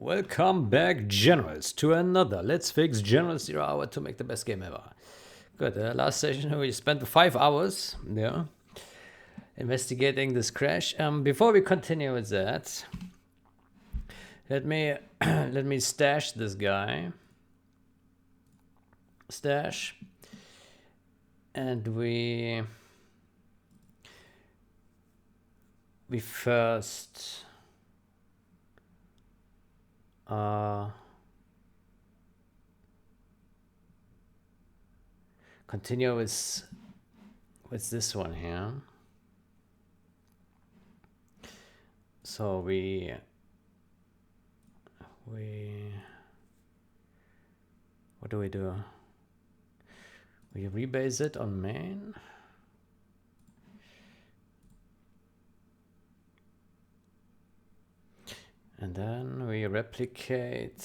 Welcome back, Generals, to another Let's Fix General 0 Hour to make the best game ever. Good, last session we spent 5 hours, investigating this crash. Before we continue with that, let me let me stash this guy. Stash. And we first continue with this one here. So we what do? We rebase it on main. And then we replicate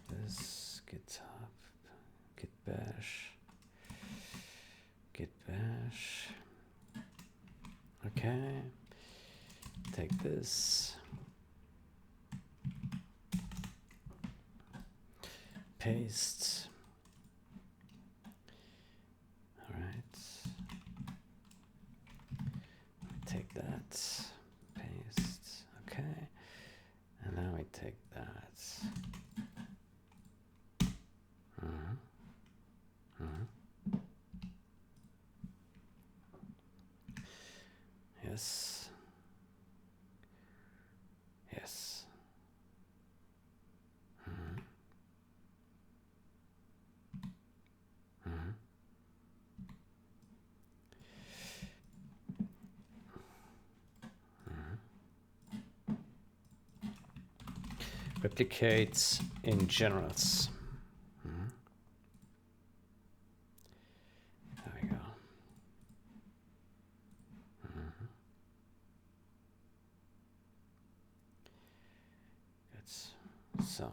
this GitHub, git bash. Okay, take this, paste. All right, take that, paste. Okay, and then we take that. Yes. Yes. Replicates in generals. There we go. Good. So.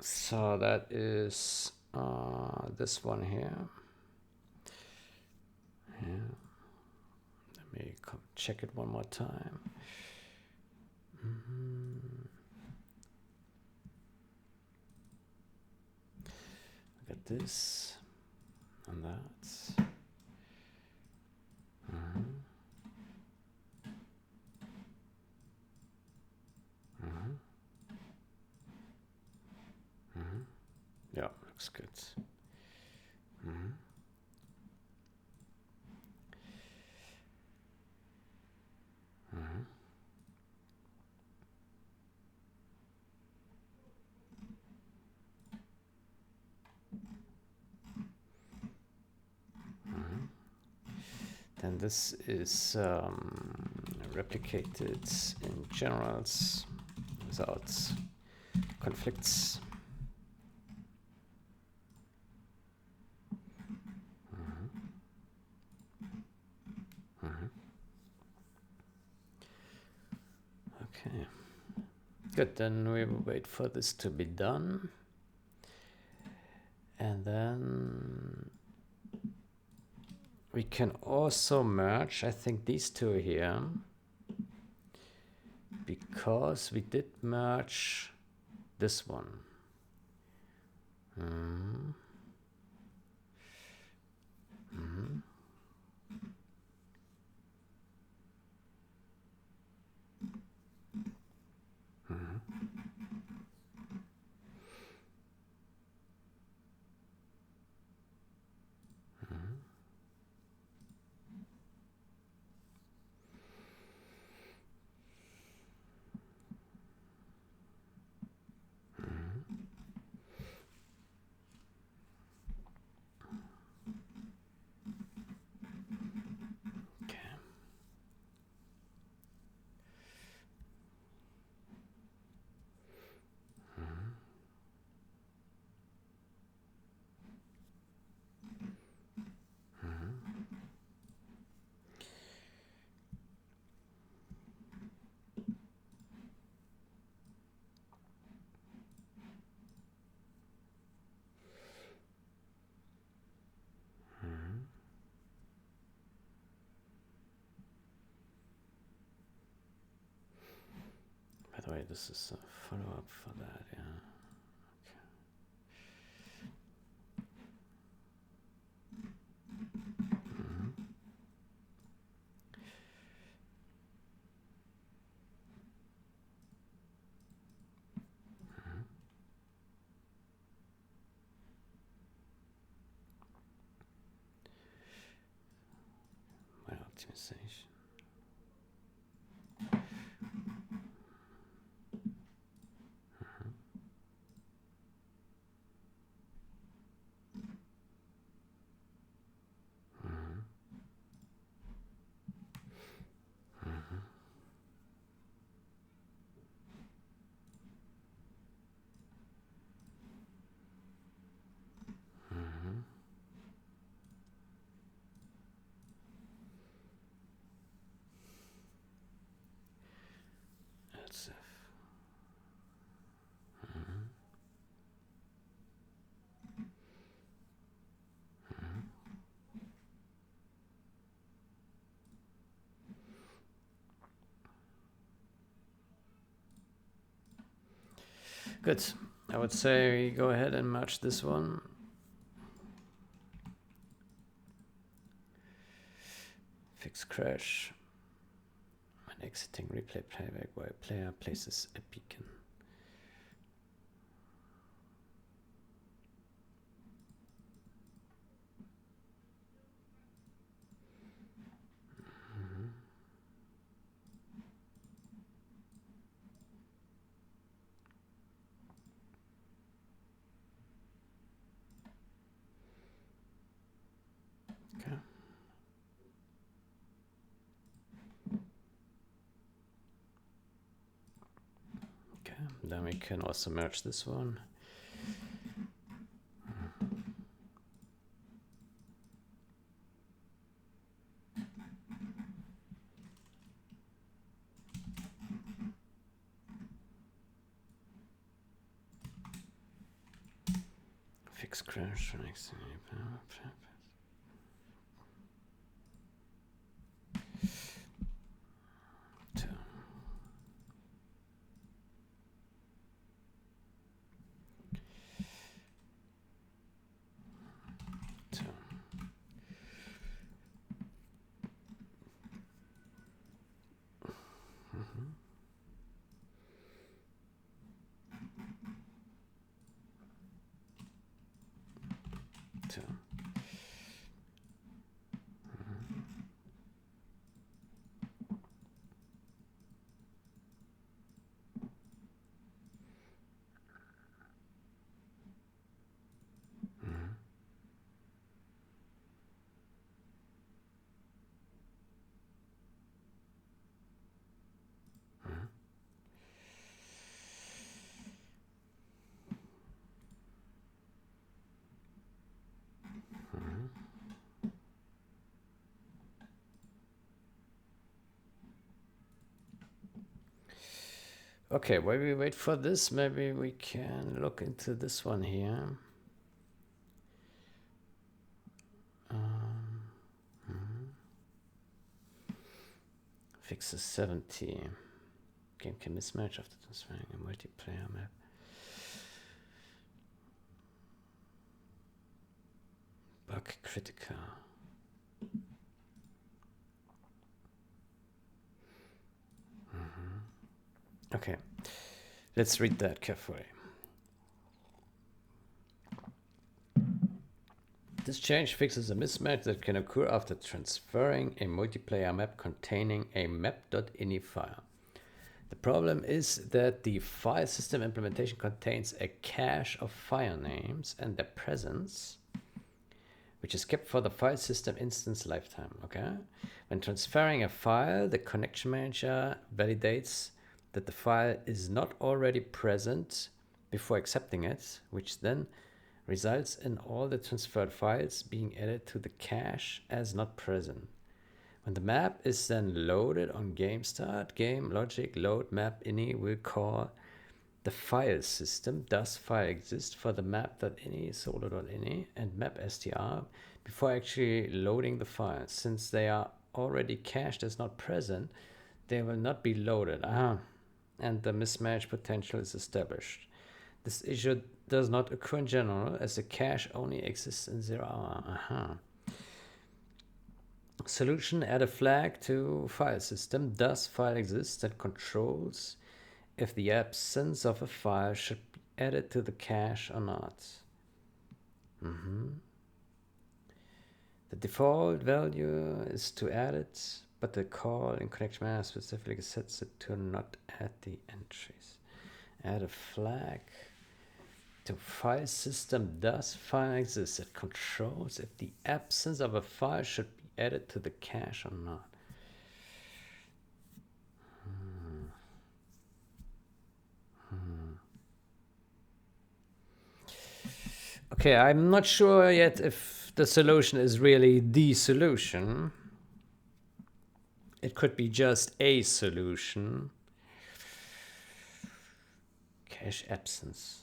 So that is this one here. Yeah. Let me check it one more time. I got this and that. Yeah, looks good. Then this is replicated in generals without conflicts. Okay, good. Then we will wait for this to be done, and then we can also merge, I think, these two here, because we did merge this one. way, this is a follow-up for that, yeah. My optimization. That's good. I would say go ahead and merge this one. Fix crash. When exiting replay playback while player places a beacon. Okay. Okay, then we can also merge this one. Fix crash. Okay, while we wait for this, maybe we can look into this one here. Fix the 70. Game can mismatch after transferring a multiplayer map. Bug critical. Okay, let's read that carefully. This change fixes a mismatch that can occur after transferring a multiplayer map containing a map.ini file. The problem is that the file system implementation contains a cache of file names and their presence, which is kept for the file system instance lifetime. Okay, when transferring a file, the connection manager validates that the file is not already present before accepting it, which then results in all the transferred files being added to the cache as not present. When the map is then loaded on game start, game logic load map ini will call the file system. Does file exist for the map.ini, solo.ini, and map.str before actually loading the files? Since they are already cached as not present, they will not be loaded. and the mismatch potential is established. This issue does not occur in general, as the cache only exists in 0 hour. Solution: add a flag to file system. Does file exist that controls if the absence of a file should be added to the cache or not. The default value is to add it, but the call in connection manager specifically sets it to not add the entries. Add a flag to file system. Does file exist that controls if the absence of a file should be added to the cache or not. Okay, I'm not sure yet if the solution is really the solution. It could be just a solution. Cache absence.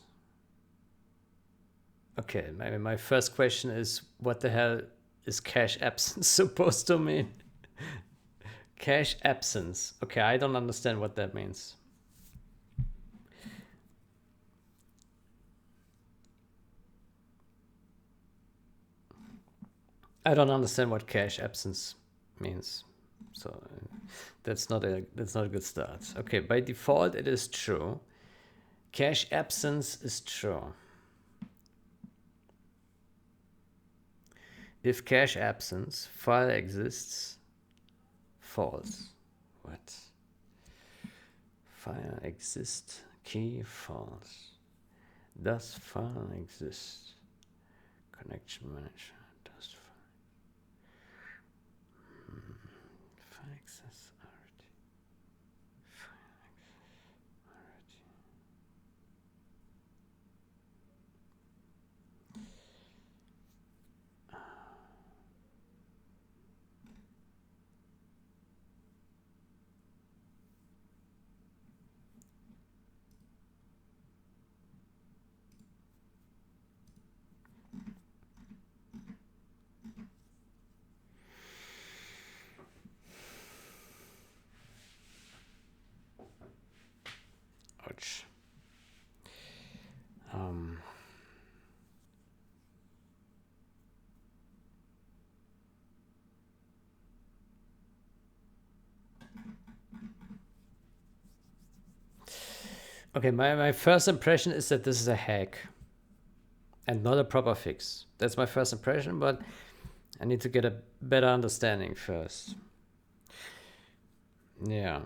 Okay, maybe my first question is, what the hell is cache absence supposed to mean? Cache absence. Okay, I don't understand what that means. I don't understand what cache absence means. So that's not a good start. Okay, by default it is true. Cache absence is true. If cache absence, file exists, false. What? File exist, key false. Does file exist? Connection manager. Does file exist already? Ouch. Okay, my first impression is that this is a hack and not a proper fix. That's my first impression, but I need to get a better understanding first. Yeah.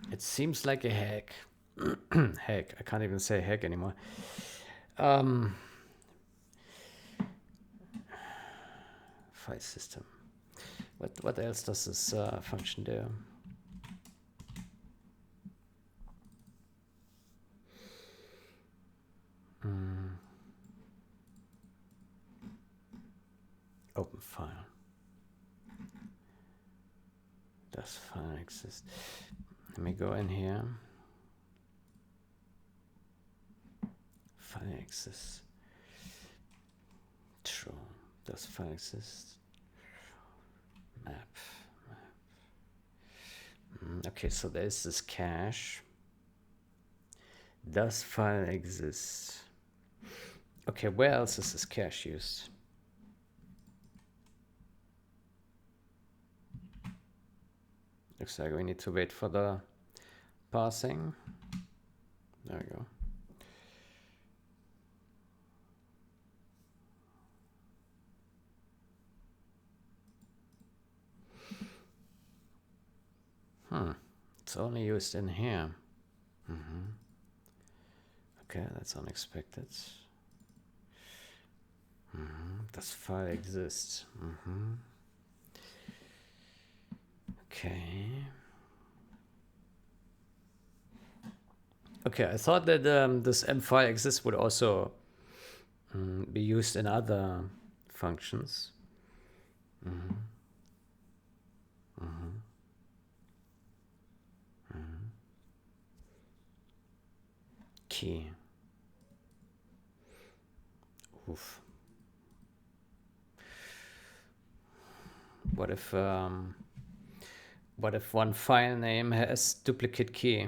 It seems like a hack. Hack. I can't even say hack anymore. File system. What else does this function do? Open file. Does file exist? Let me go in here. File exists. True. Does file exist? Map. Okay, so there's this cache. Does file exist? Okay, where else is this cache used? Looks like we need to wait for the parsing. There we go. It's only used in here. Okay, that's unexpected. Does file exist? Okay. Okay, I thought that this mfile exists would also be used in other functions. Key. Oof. What if one file name has duplicate key?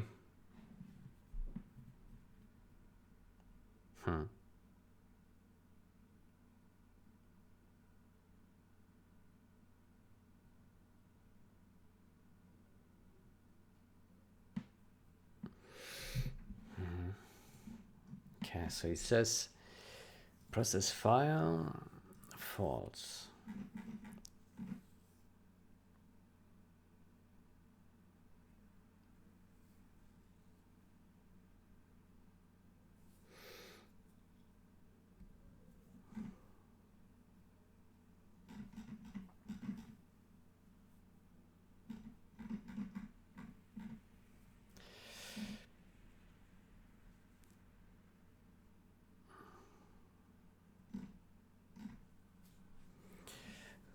Okay, so he says process file false.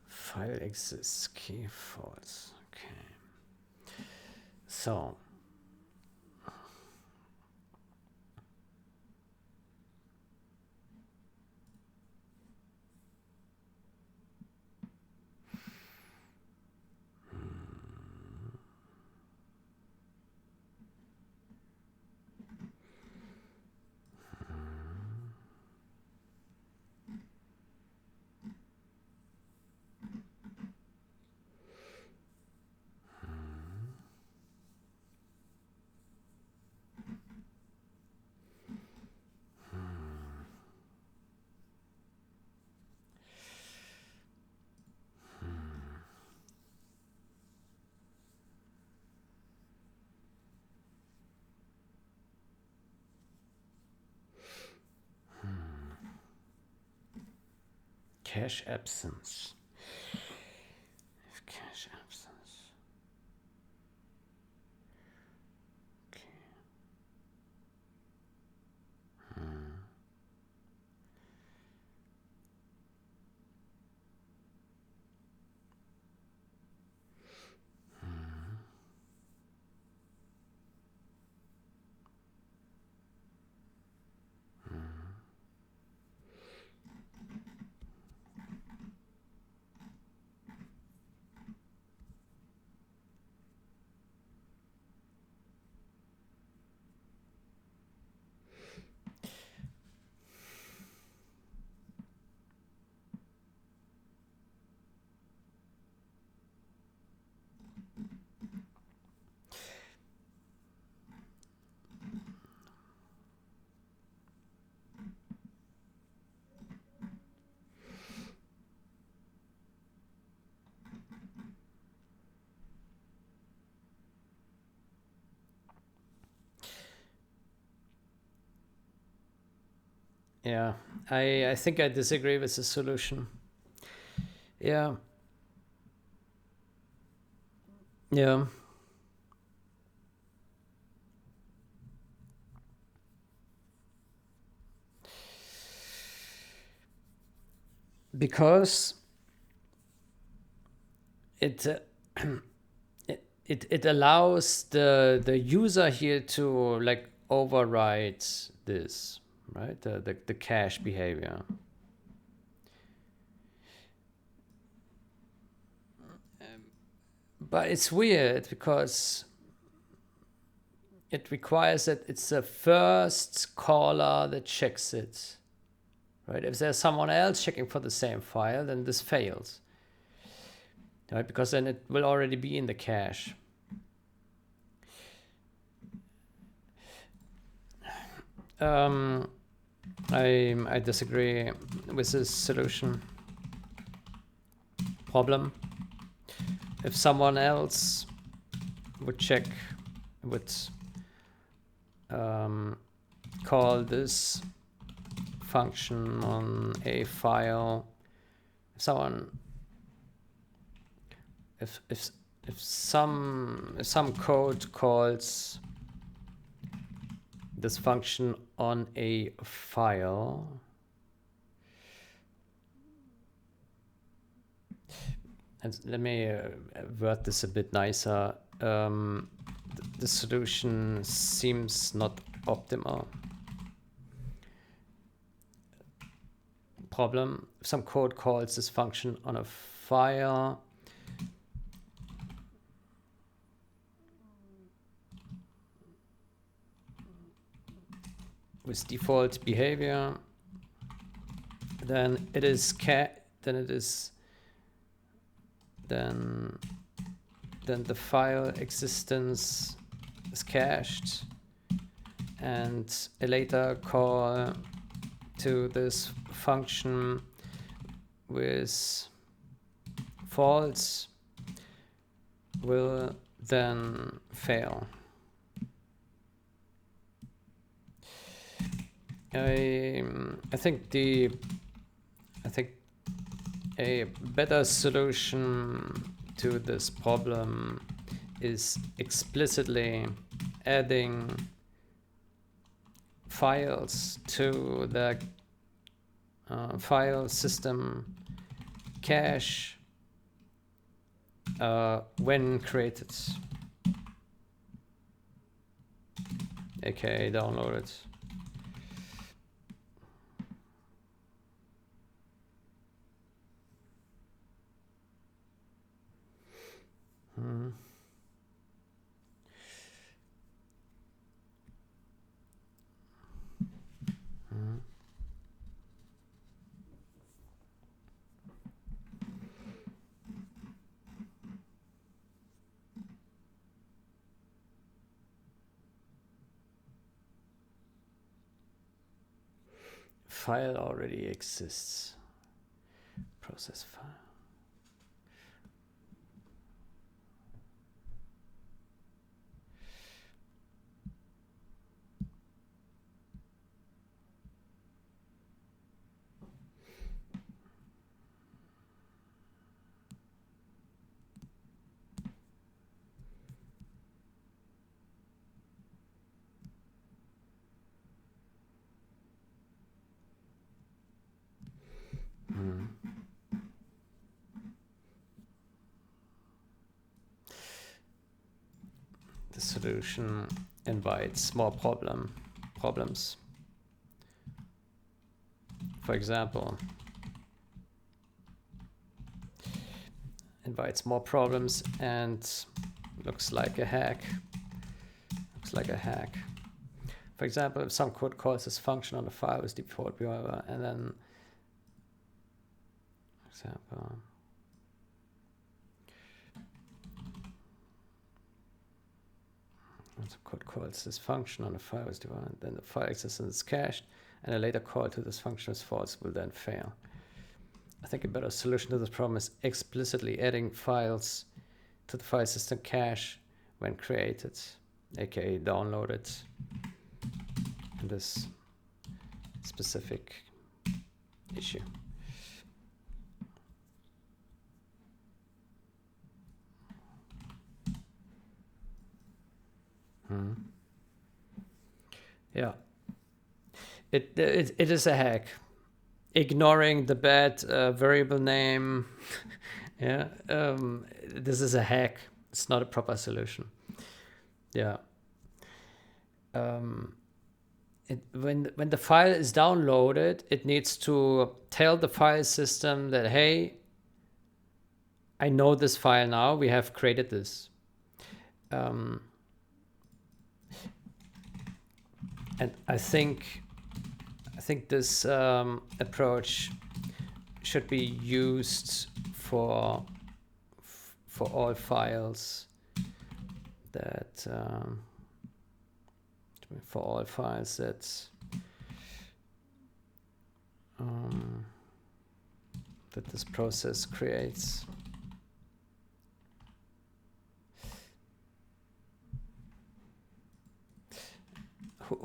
File exists, key false. Okay. So cache absence. If cache absence. Okay. Yeah, I think I disagree with the solution. Yeah. Yeah. Because it it allows the user here to like override this, right? The cache behavior. But it's weird because it requires that it's the first caller that checks it, right? If there's someone else checking for the same file, then this fails, right? Because then it will already be in the cache. I disagree with this solution. Problem. If someone else would check, would call this function on a file, if some code calls this function on a file, and let me word this a bit nicer. The solution seems not optimal. problem. If some code calls this function on a file, with default behavior, then it is then the file existence is cached, and a later call to this function with false will then fail. I think a better solution to this problem is explicitly adding files to the file system cache when created, aka downloaded. File already exists. Process file. The solution invites more problems. For example, invites more problems and looks like a hack. For example, if some code calls this function on the file with default behavior, and then, for example, the code calls this function on the file with default, then the file existence is cached, and a later call to this function is false will then fail. I think a better solution to this problem is explicitly adding files to the file system cache when created, aka downloaded, in this specific issue. Yeah, it is a hack. Ignoring the bad variable name. Yeah, this is a hack. It's not a proper solution. Yeah. When the file is downloaded, it needs to tell the file system that, hey, I know this file now. We have created this. And I think this approach should be used for all files that that this process creates.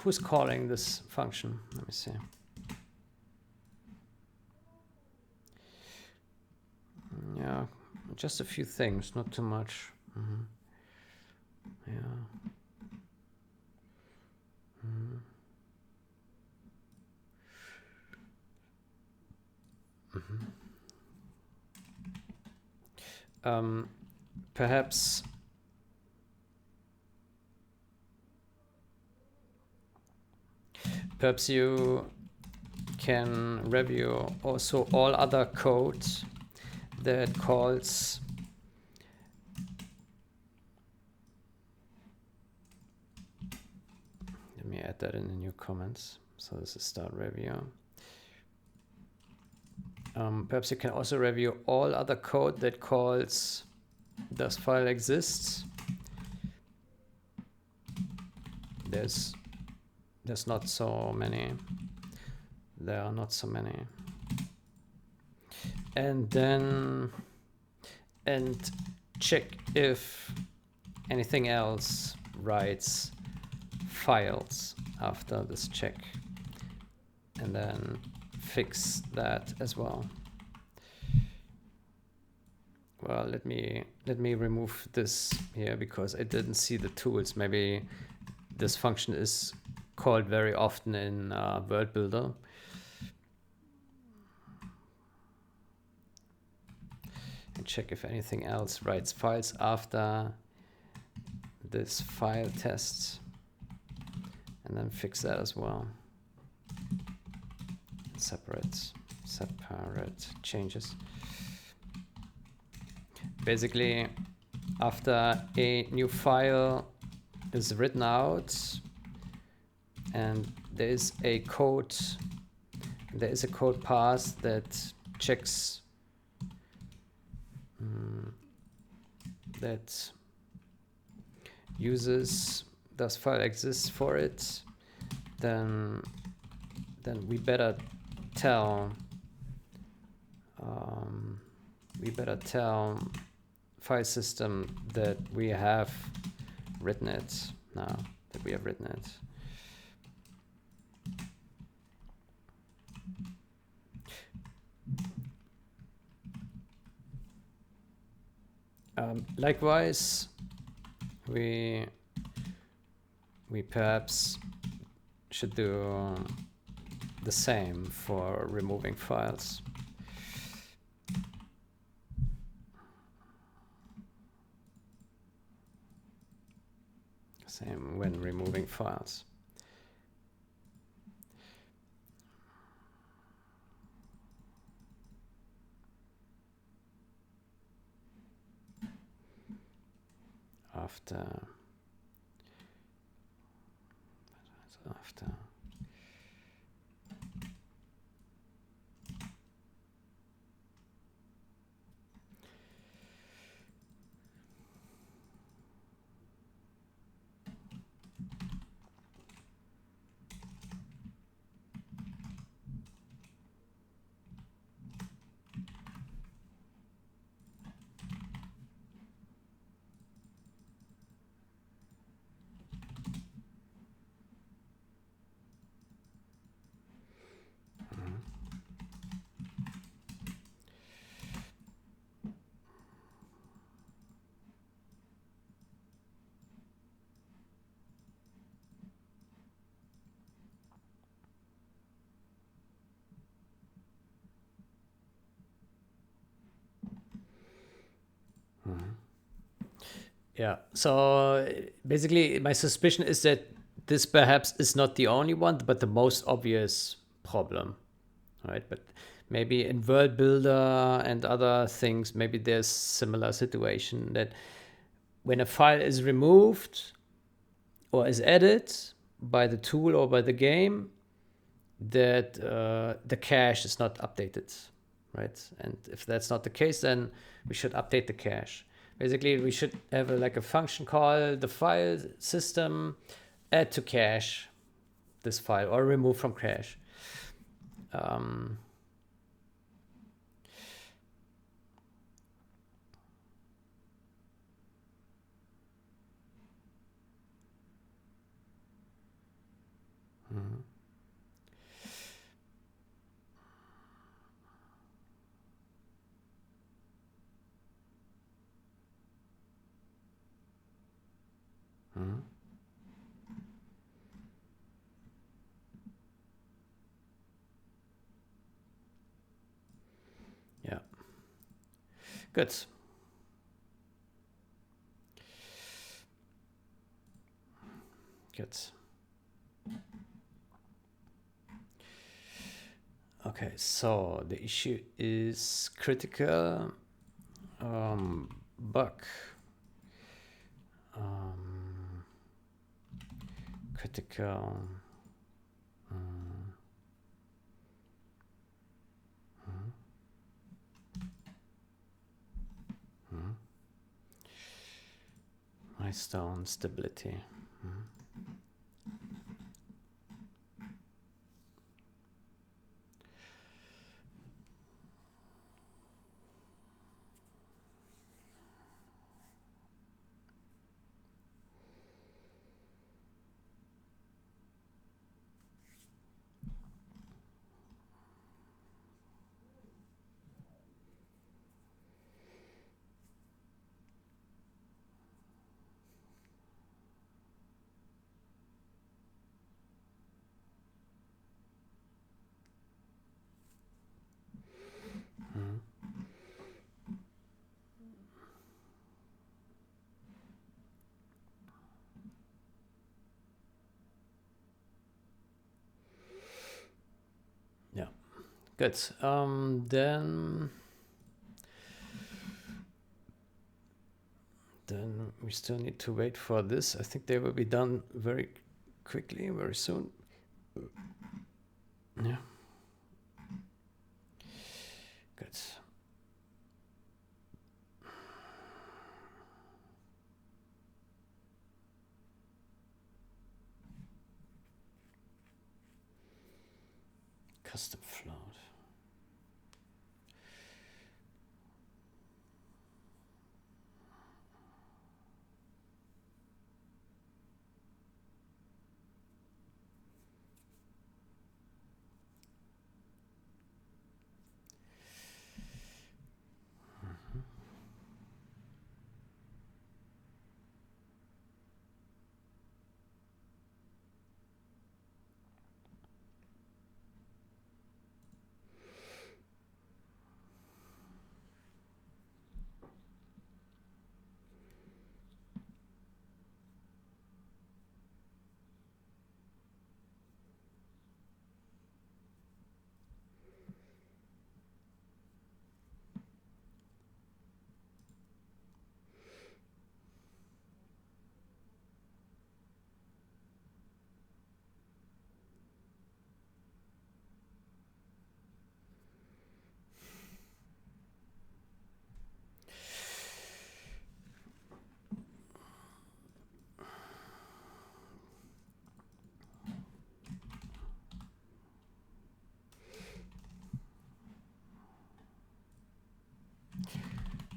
Who's calling this function? Let me see. Yeah, just a few things, not too much. Yeah. Perhaps you can review also all other code that calls let me add that in the new comments. So this is start review. Perhaps you can also review all other code that calls does file exists. There's not so many. There are not so many. And then check if anything else writes files after this check, and then fix that as well. Well, let me remove this here because I didn't see the tools. Maybe this function is called very often in World Builder. And check if anything else writes files after this file test, and then fix that as well. Separate changes. Basically, after a new file is written out and there is a code path that checks that uses does file exists for it, then we better tell file system that we have written it now, that we have written it. Likewise, we perhaps should do the same for removing files. Same when removing files. After yeah, so basically my suspicion is that this perhaps is not the only one, but the most obvious problem, right? But maybe in World Builder and other things, maybe there's similar situation that when a file is removed or is added by the tool or by the game, that the cache is not updated, right? And if that's not the case, then we should update the cache. Basically, we should have like a function call the file system add to cache this file or remove from cache. Yeah. Good. Good. Okay, so the issue is critical bug. Critical. Milestone stability. Yeah, good. Then we still need to wait for this. I think they will be done very quickly, very soon. Yeah. Good. Custom float.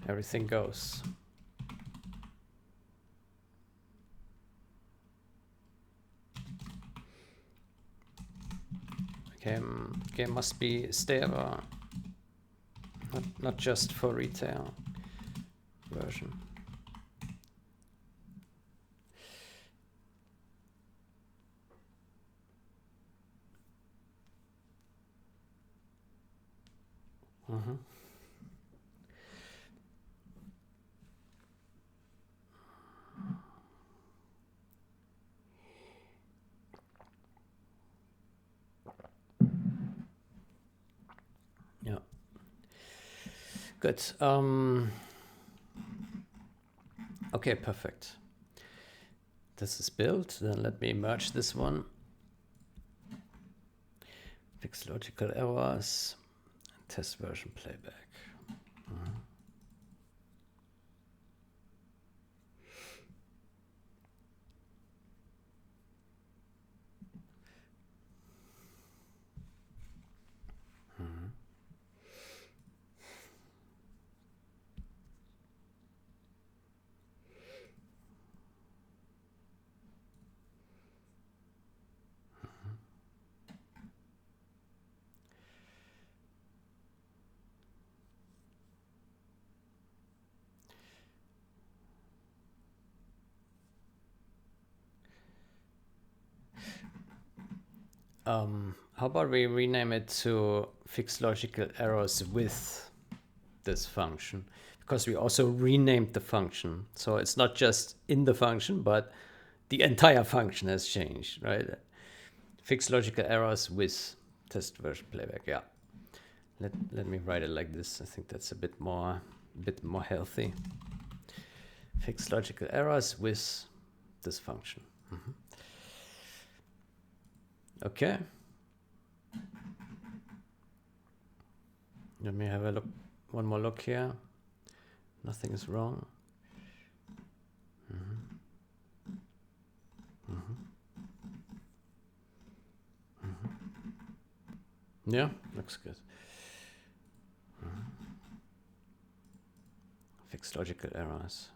Everything goes. Game must be stable, not just for retail version. Yeah. Good. Okay, perfect. This is built. Then let me merge this one. Fix logical errors. Test version playback. How about we rename it to fix logical errors with this function? Because we also renamed the function. So it's not just in the function, but the entire function has changed, right? Fix logical errors with test version playback, yeah. let me write it like this. I think that's a bit more healthy. Fix logical errors with this function. Okay. Let me have a look. One more look here. Nothing is wrong. Yeah, looks good. Fix logical errors.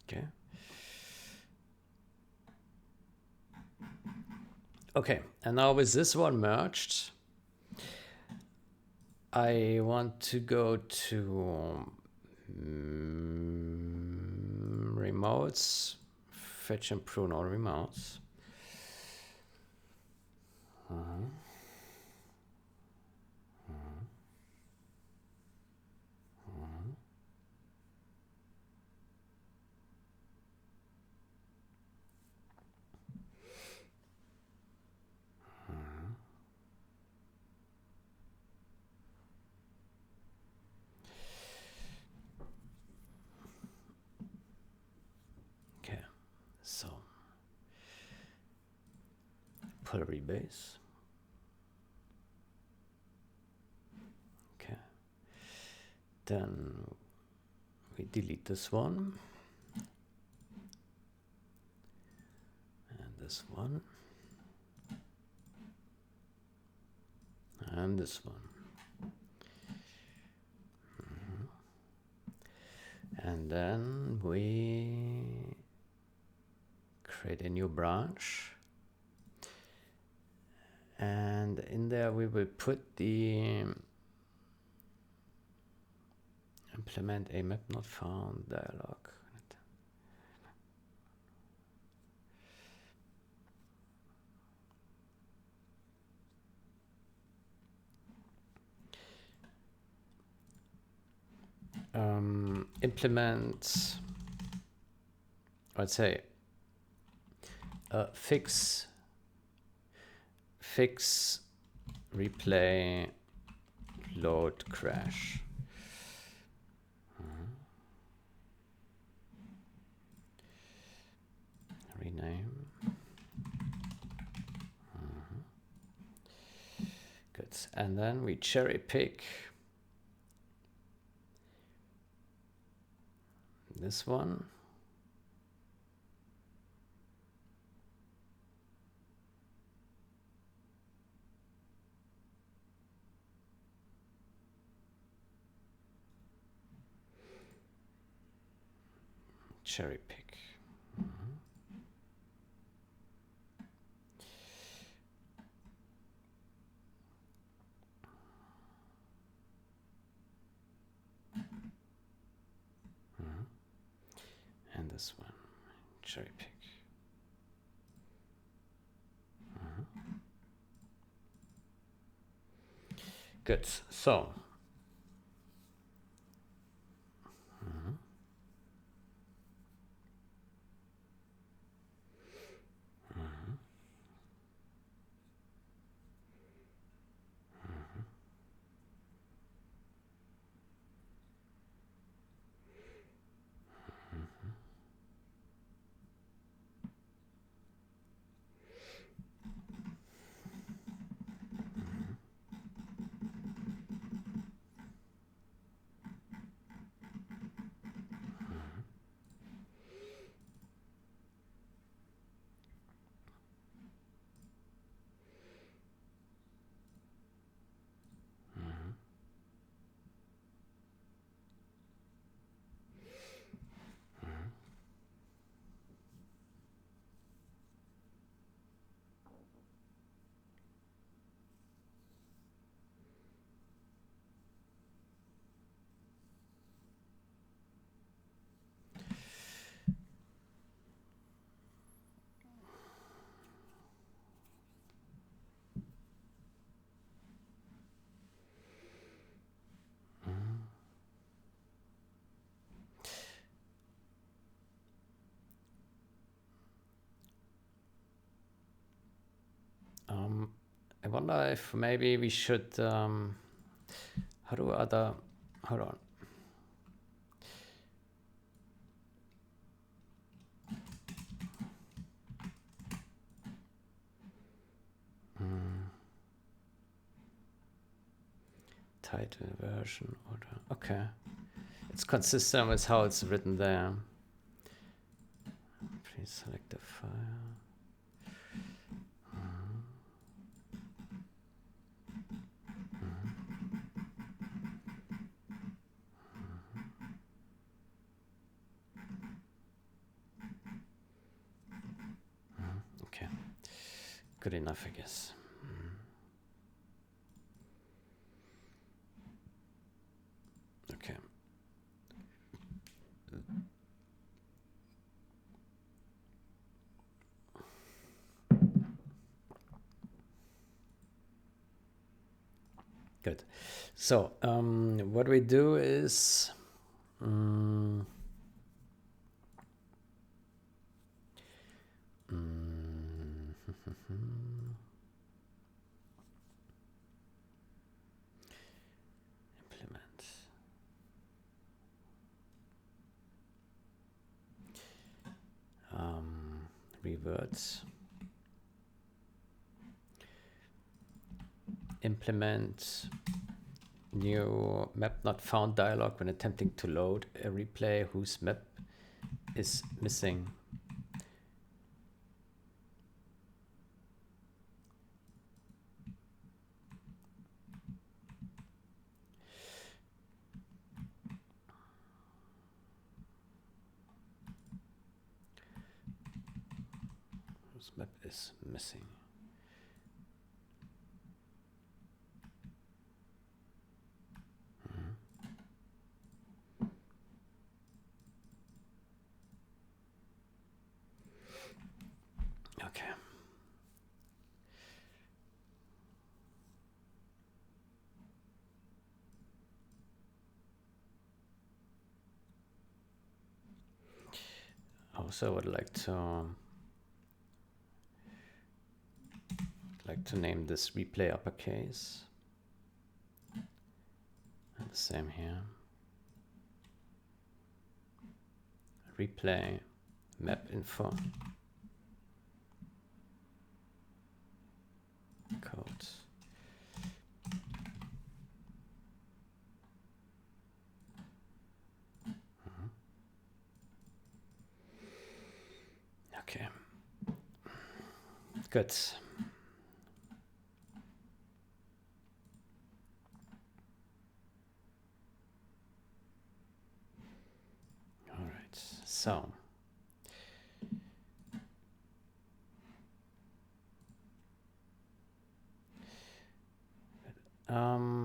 Okay. Okay, and now with this one merged, I want to go to remotes, fetch and prune all remotes. Okay, so pull rebase. Okay, then we delete this one and this one and this one. And then we create a new branch. And in there we will put the implement a map not found dialog. Implement, let's say, fix replay load crash. Rename. Good. And then we cherry pick this one. Cherry pick. And this one, cherry pick. Good. So wonder if maybe we should, how do other, hold on. Title version order, okay. It's consistent with how it's written there. Please select the file. Okay, good enough, I guess. Okay. Good. So what we do is implement. Revert. Implement new map not found dialog when attempting to load a replay whose map is missing. Whose map is missing. Okay. Also, I would like to name this replay uppercase. And the same here. Replay map info. Code. Okay. Good. All right. So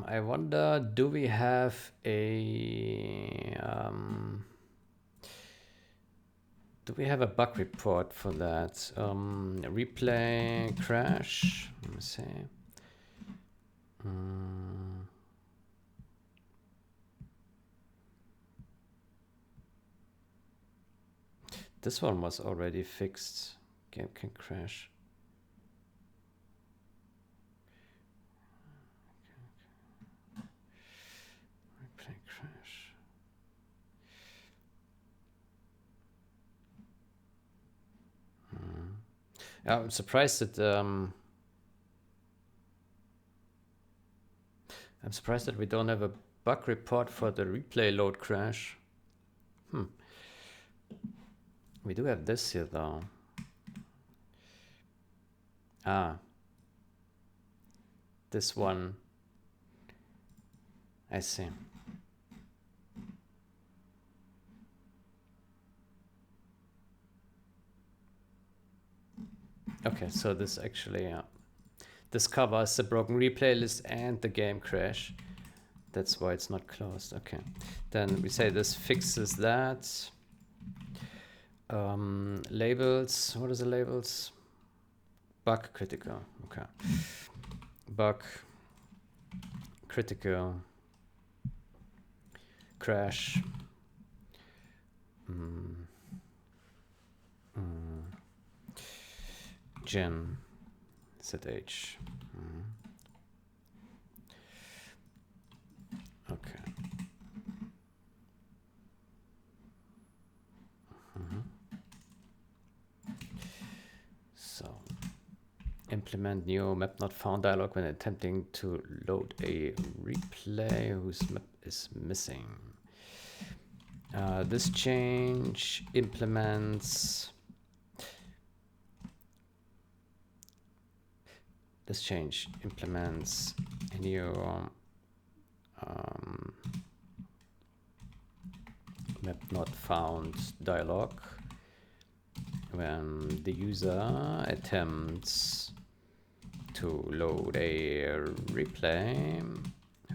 I wonder, do we have a bug report for that? Replay crash. Let me see. This one was already fixed. Game can crash. Replay crash. I'm surprised that we don't have a bug report for the replay load crash. We do have this here though. This one. I see. Okay, so this actually, this covers the broken replay list and the game crash. That's why it's not closed. Okay, then we say this fixes that. Labels, what are the labels? Bug critical, okay. Bug critical crash. Gen ZH. implement new map not found dialog when attempting to load a replay whose map is missing. This change implements a new map not found dialog when the user attempts to load a replay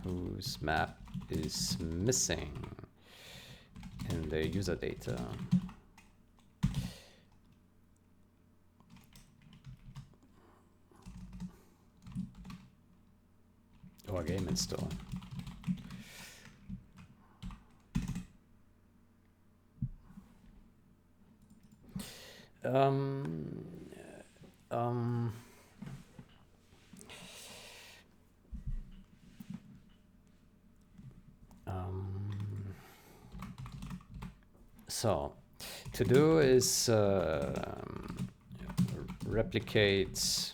whose map is missing in the user data. Or game install. So to do is replicate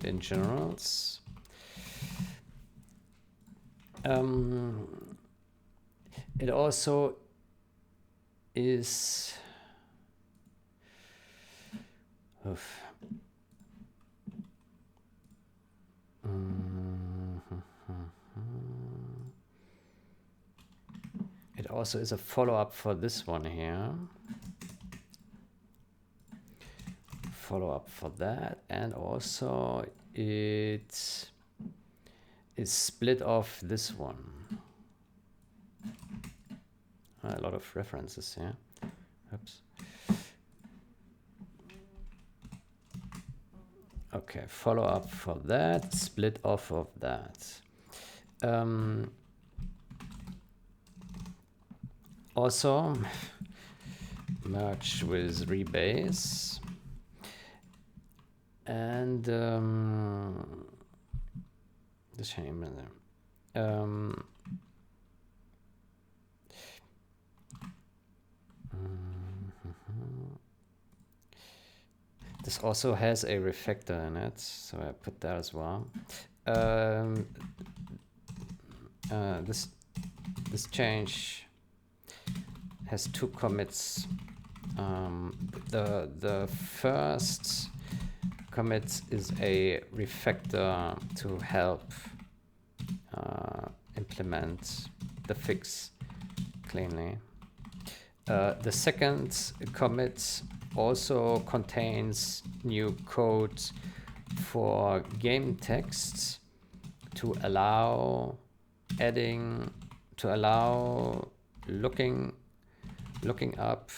in generals. It also is it also is a follow-up for this one here. Follow-up for that, and also it is split off this one. A lot of references here. Oops. Okay, follow up for that, split off of that. Also, merge with rebase. And the shame this also has a refactor in it, so I put that as well. This change has two commits. The first commit is a refactor to help implement the fix cleanly. The second commit also contains new code for game text to allow looking up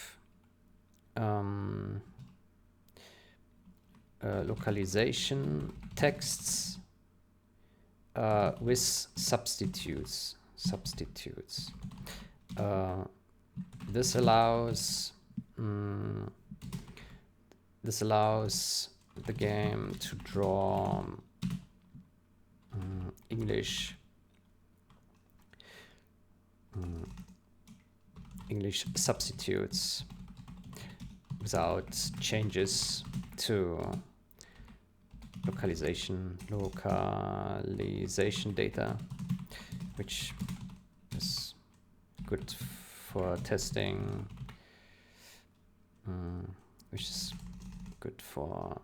localization texts with substitutes. This allows the game to draw English substitutes without changes to localization data, which is good for testing, which is good for,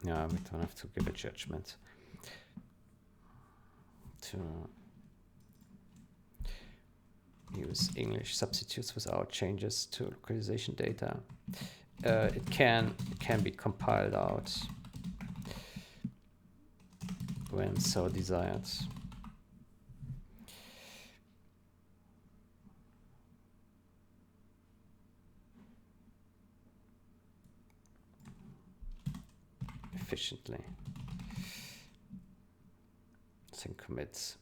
yeah, we don't have to give a judgment to use English substitutes without changes to localization data. It can be compiled out when so desired. Efficiently. Sync commits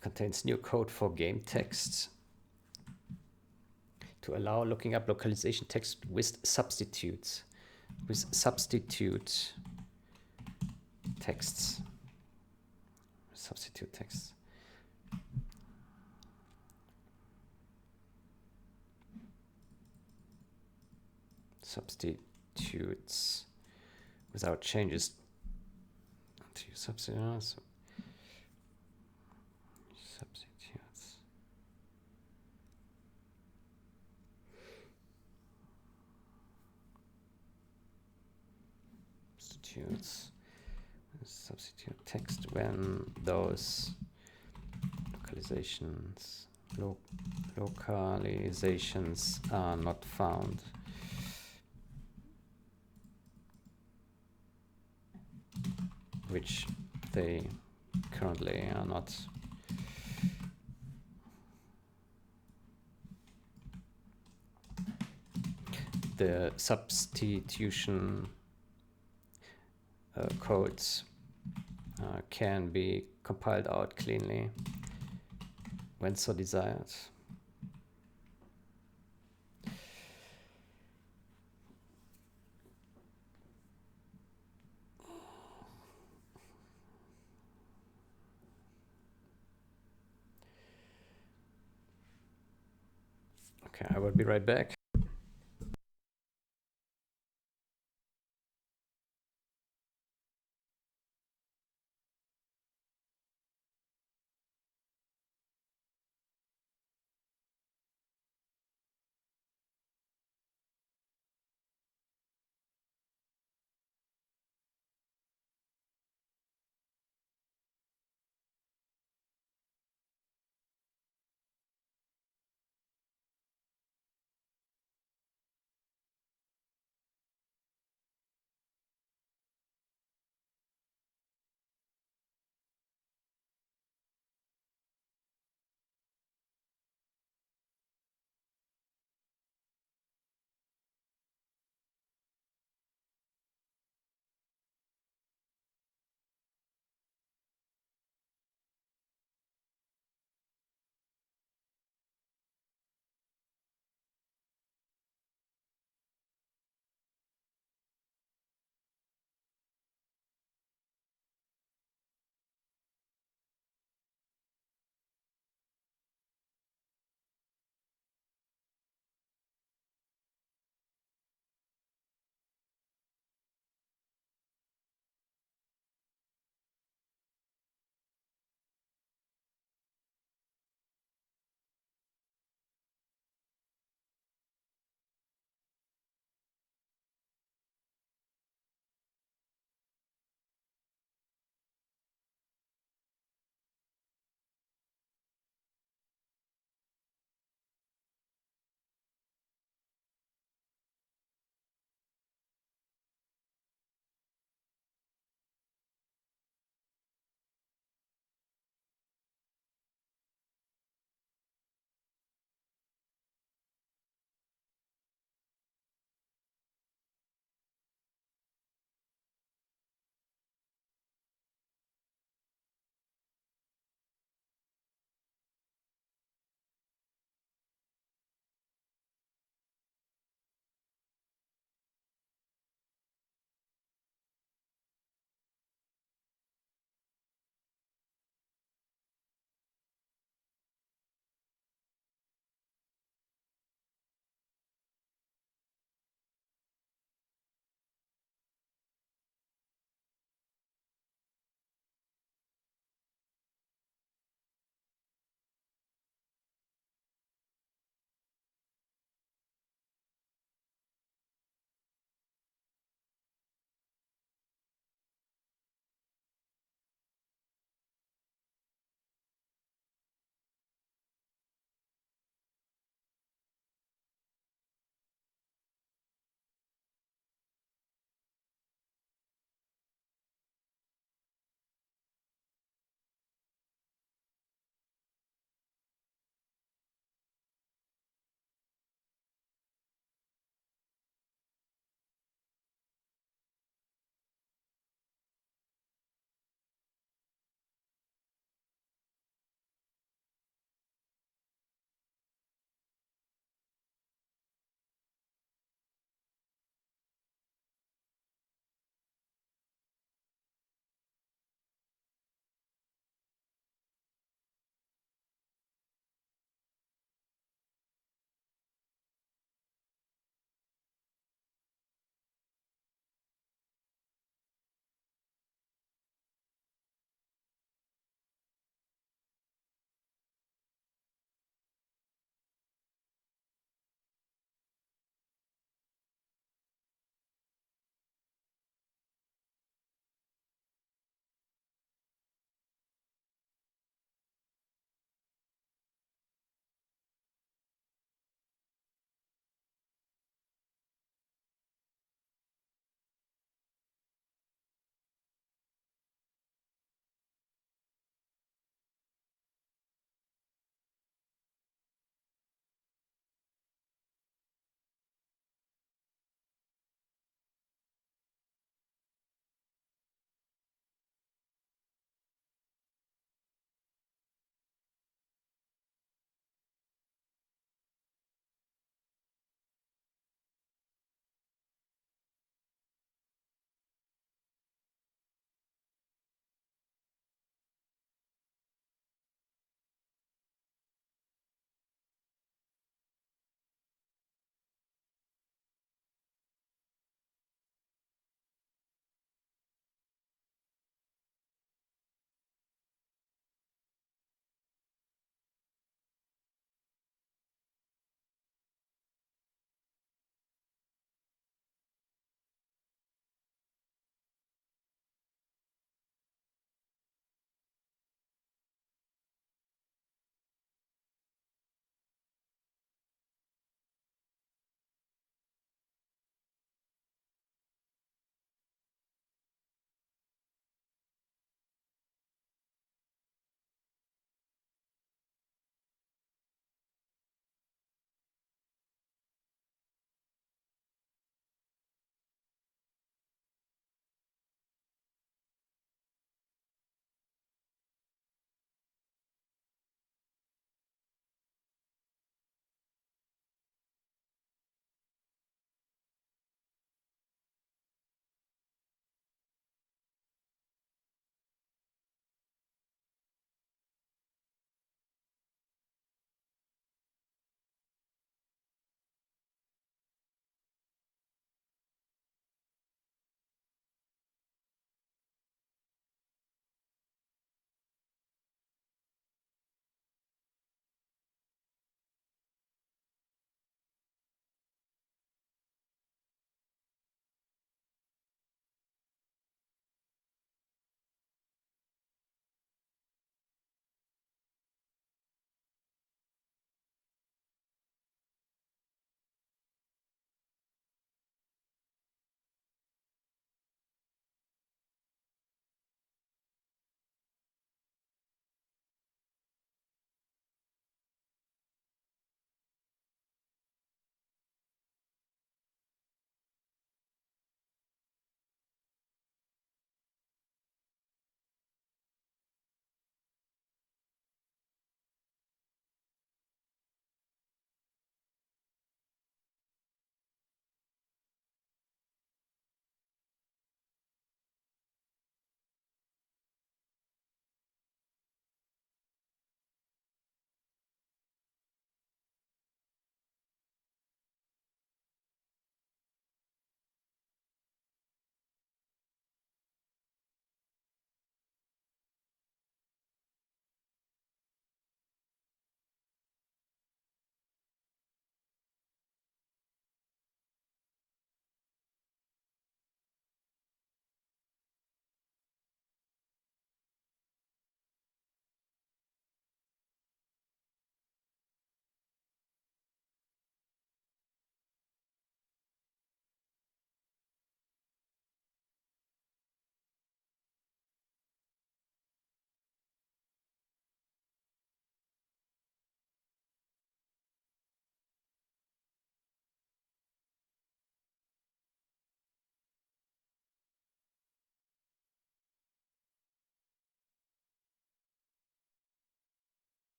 contains new code for game text to allow looking up localization text with substitute texts. substitutes without changes to substitutes. Substitute text when those localizations are not found. Which they currently are not. The substitution codes can be compiled out cleanly when so desired. Okay, I will be right back.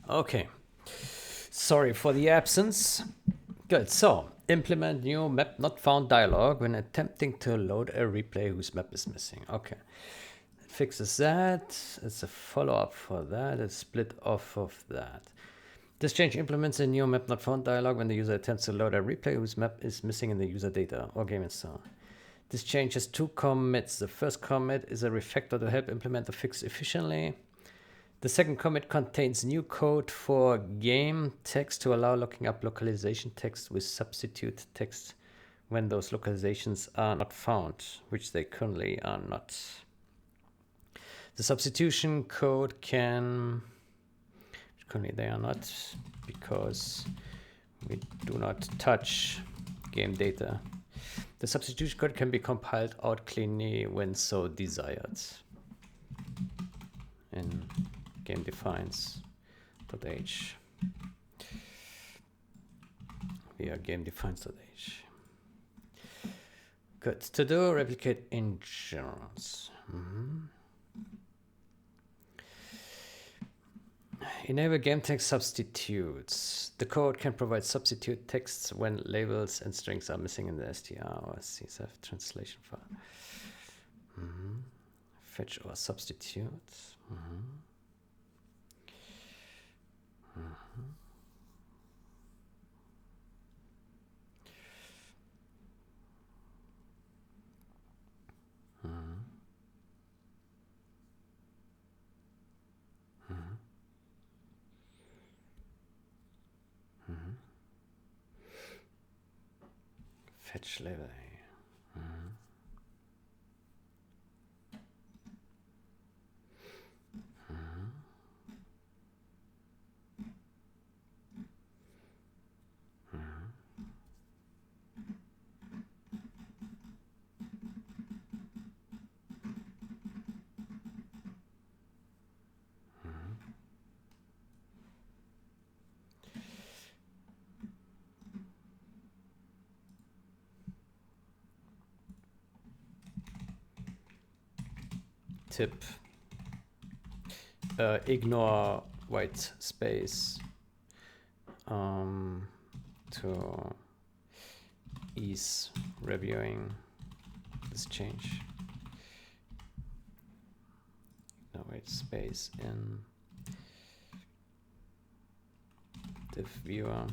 Okay. Sorry for the absence. Good. So, implement new map not found dialog when attempting to load a replay whose map is missing. Okay. It fixes that. It's a follow-up for that. It's split off of that. This change implements a new map not found dialog when the user attempts to load a replay whose map is missing in the user data or game install. This change has 2 commits. The first commit is a refactor to help implement the fix efficiently. The second commit contains new code for game text to allow looking up localization text with substitute text when those localizations are not found, which they currently are not. The substitution code can, currently they are not, because we do not touch game data. The substitution code can be compiled out cleanly when so desired. In game defines.h via game defines.h. Good. To do replicate insurance. Enable game text substitutes. The code can provide substitute texts when labels and strings are missing in the str or csv translation file. Fetch or substitute. Fetch label A. Tip. Ignore white space to ease reviewing this change. No white space in div viewer.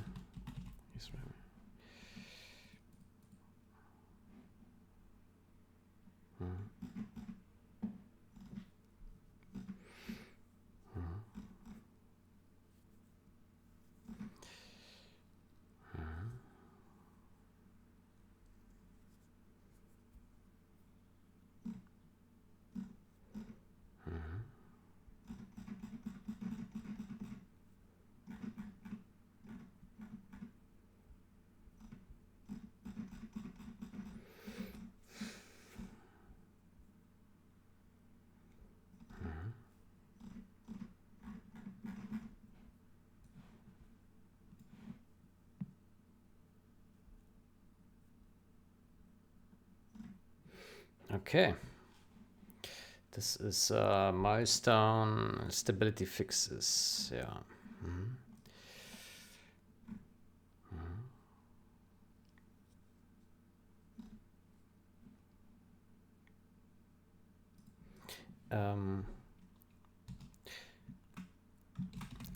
Okay. This is milestone stability fixes. Yeah.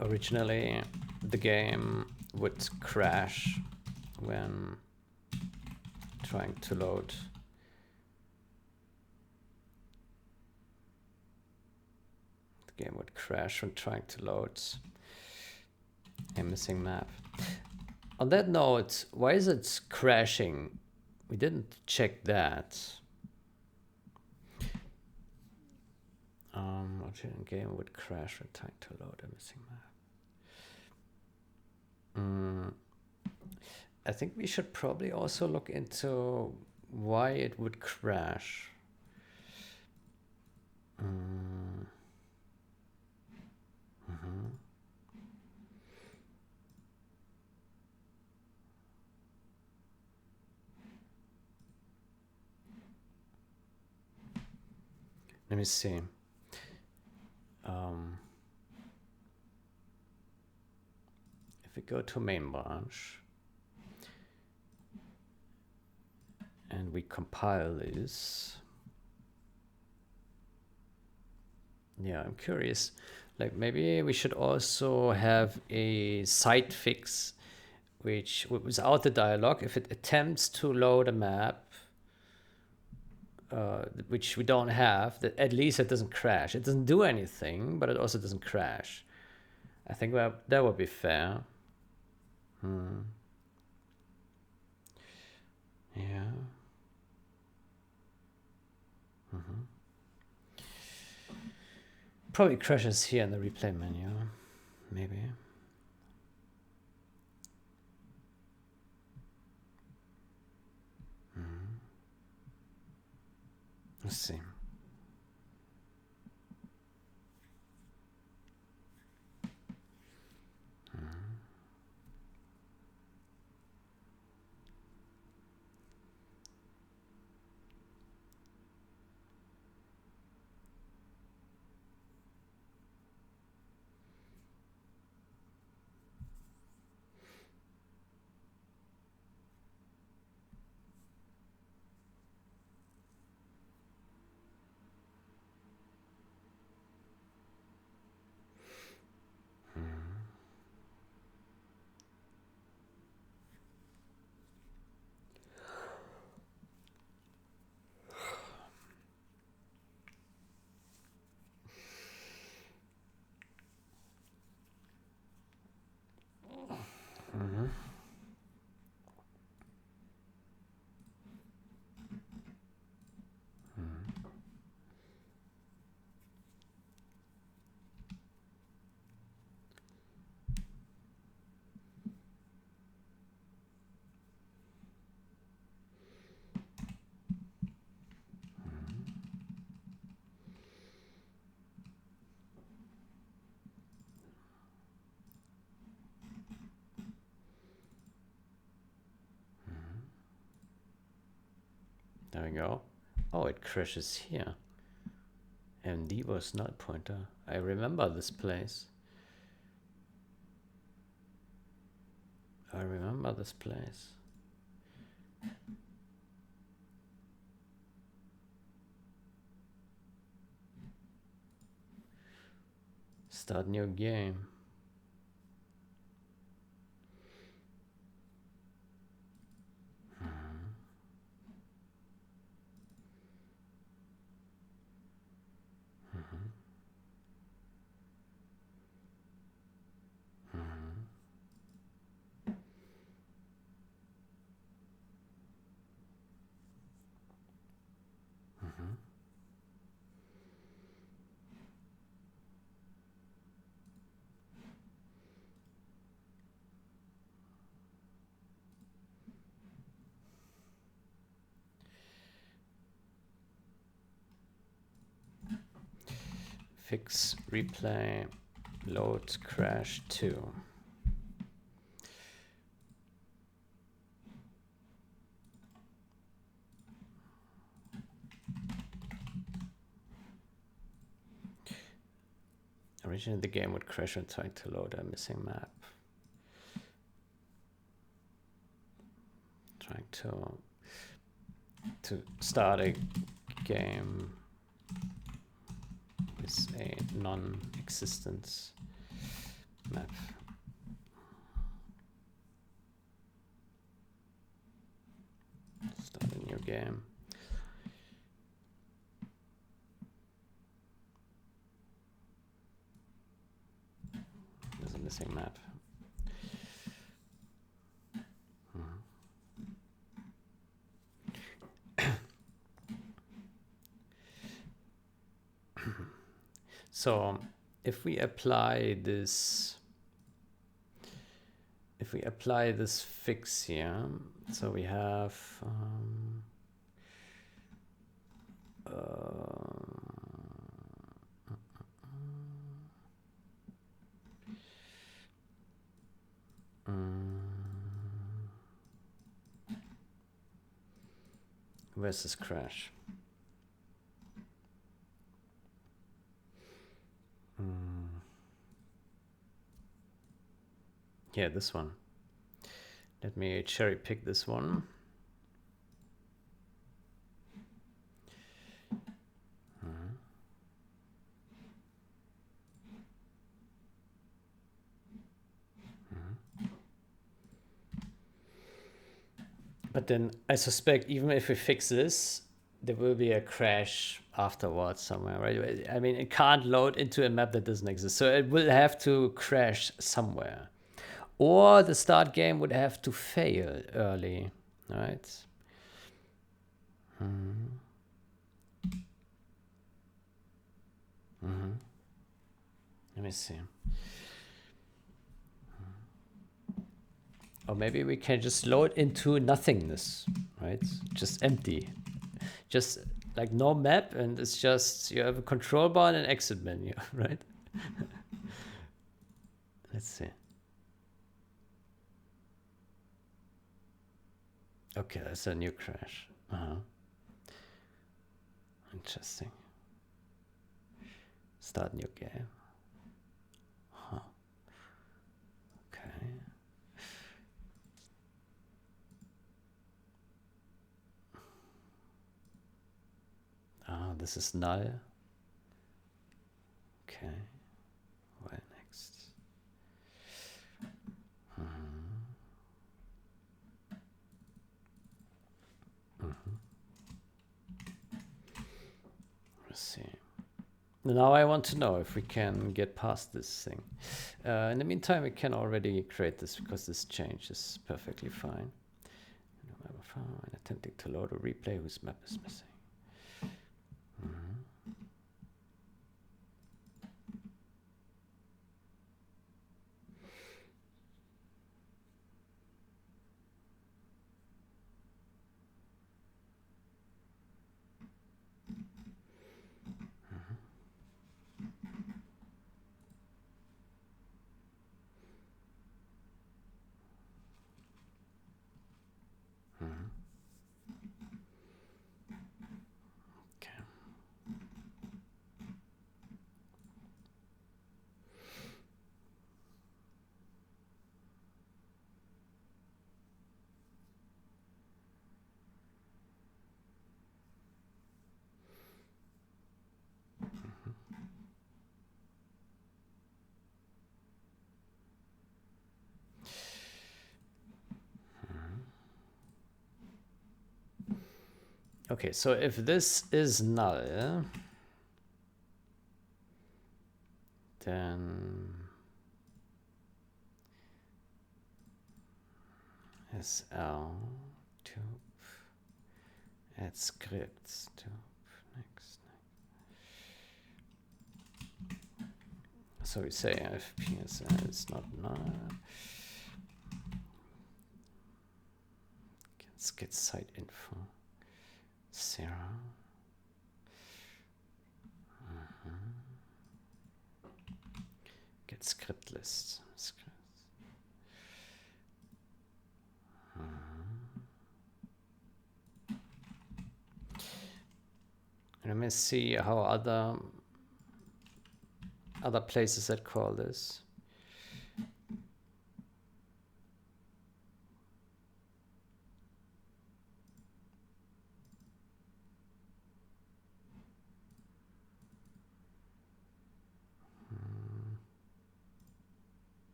Originally, the game would crash when trying to load game would crash when trying to load a missing map. On that note, why is it crashing? We didn't check that. Game would crash when trying to load a missing map. I think we should probably also look into why it would crash. Let me see. we go to main branch and we compile this, yeah, I'm curious, like maybe we should also have a site fix which, without the dialog, if it attempts to load a map, which we don't have, that at least it doesn't crash. It doesn't do anything, but it also doesn't crash. I think that would be fair. Yeah. Probably crashes here in the replay menu, maybe. Let's see. There we go. Oh, it crashes here. MD was null pointer. I remember this place. I remember this place. Start new game. Fix, replay, load, crash 2. Originally the game would crash when trying to load a missing map. Trying to start a game with a non-existence map. Start a new game. There's a missing map. So if we apply this fix here, so we have where's this crash? Yeah, this one. Let me cherry pick this one. But then I suspect even if we fix this, there will be a crash afterwards somewhere, right? I mean, it can't load into a map that doesn't exist. So it will have to crash somewhere. Or the start game would have to fail early, right? Let me see. Or maybe we can just load into nothingness, right? Just empty. Just like no map, and it's just you have a control bar and an exit menu, right? Let's see. Okay, that's a new crash. Interesting. Start new game. Okay. This is null. Okay. Where next? Let's see. Now I want to know if we can get past this thing. In the meantime, we can already create this because this change is perfectly fine. Attempting to load a replay whose map is missing. Okay, so if this is null, then SL tube add scripts tube next. So we say if PSL is not null, let's get site info. Sarah. Get script list. Let me see how other places that call this.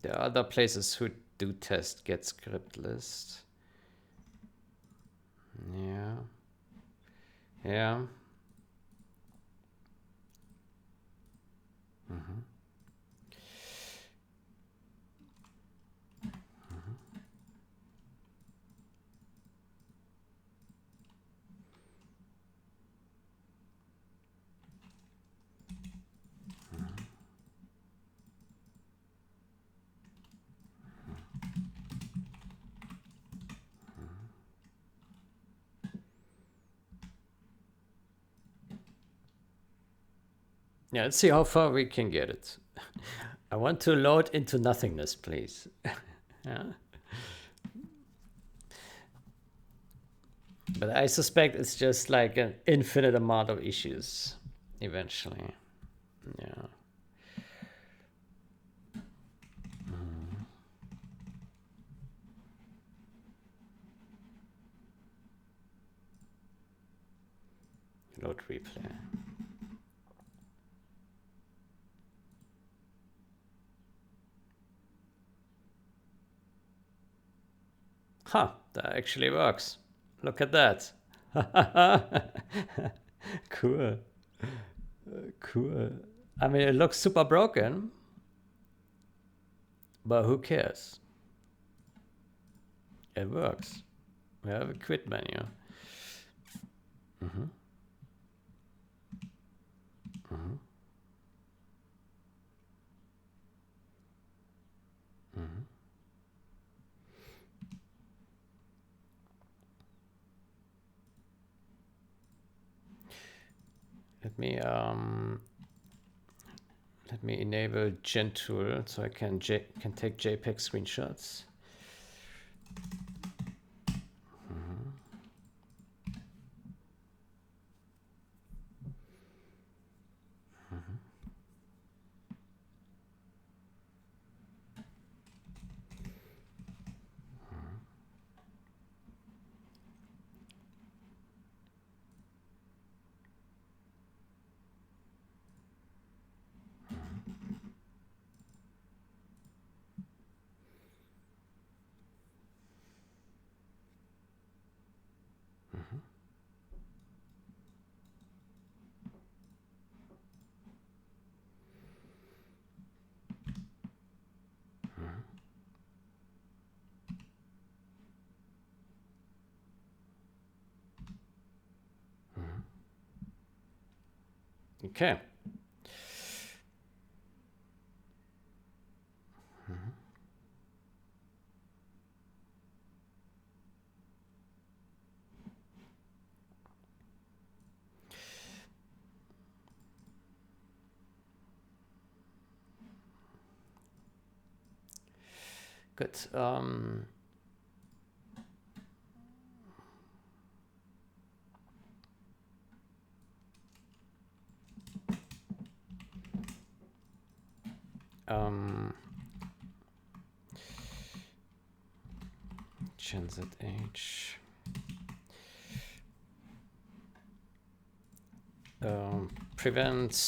There are other places who do test get script list. Yeah. Yeah. Yeah, let's see how far we can get it. I want to load into nothingness, please. Yeah. But I suspect it's just like an infinite amount of issues eventually. Yeah. Load replay. Huh, that actually works. Look at that. Cool. Cool. I mean, it looks super broken, but who cares? It works. We have a quit menu. Mm-hmm. Mm-hmm. Mm-hmm. Let me enable Gen tool so I can take JPEG screenshots. Mm-hmm. Mm-hmm. Okay. Good. Gen ZH. Prevent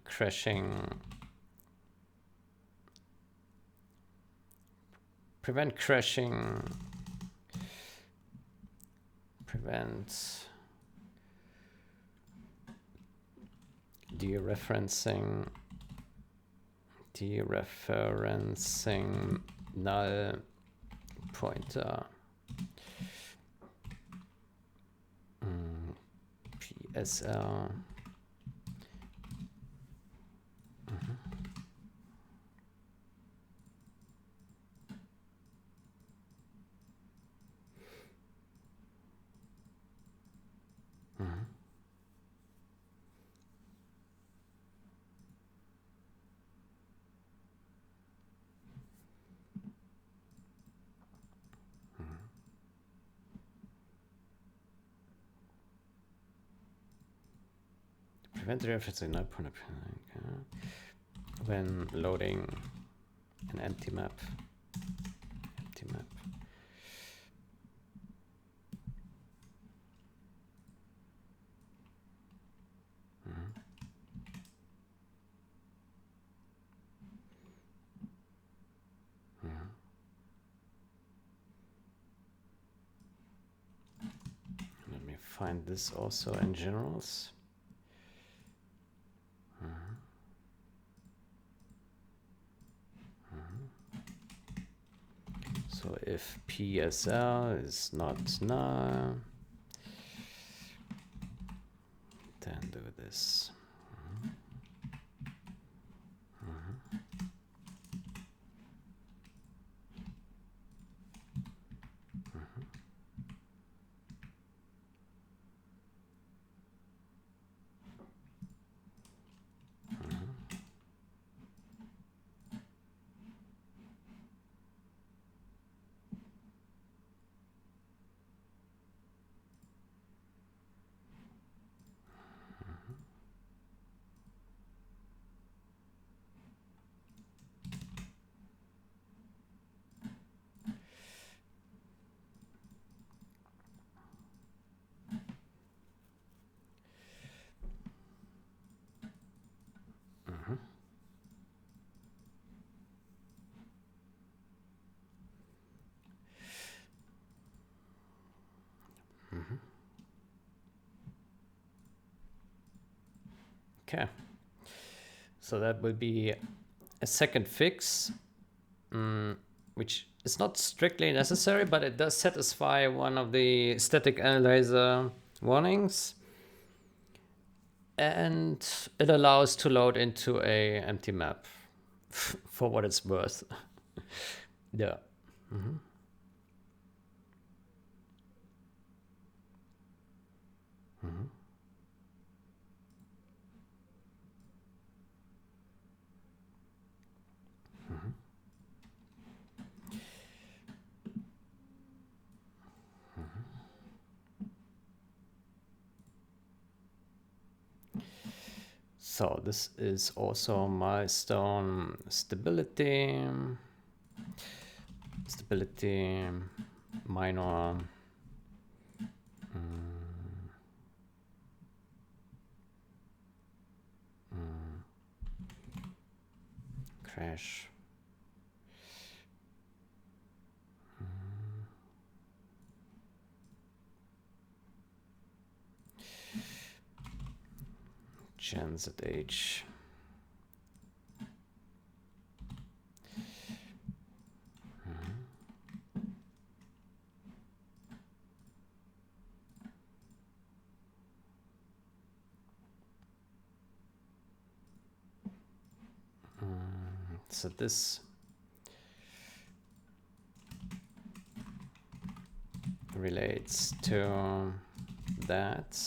crashing. Prevent crashing. Prevent dereferencing null pointer. PSL. Prevent the referencing null pointer when loading an empty map. Let me find this also in generals. So if PSL is not null, then do this. Okay. So that will be a second fix, which is not strictly necessary, but it does satisfy one of the static analyzer warnings. And it allows to load into a empty map for what it's worth. Yeah. Mm-hmm. Mm-hmm. Mm-hmm. So this is also milestone stability. Stability minor. Crash. Gen ZH. So this relates to that.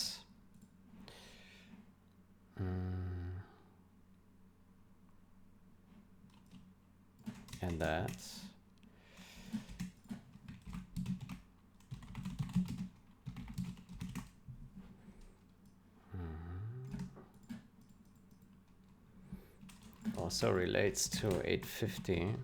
And that. Also relates to 850.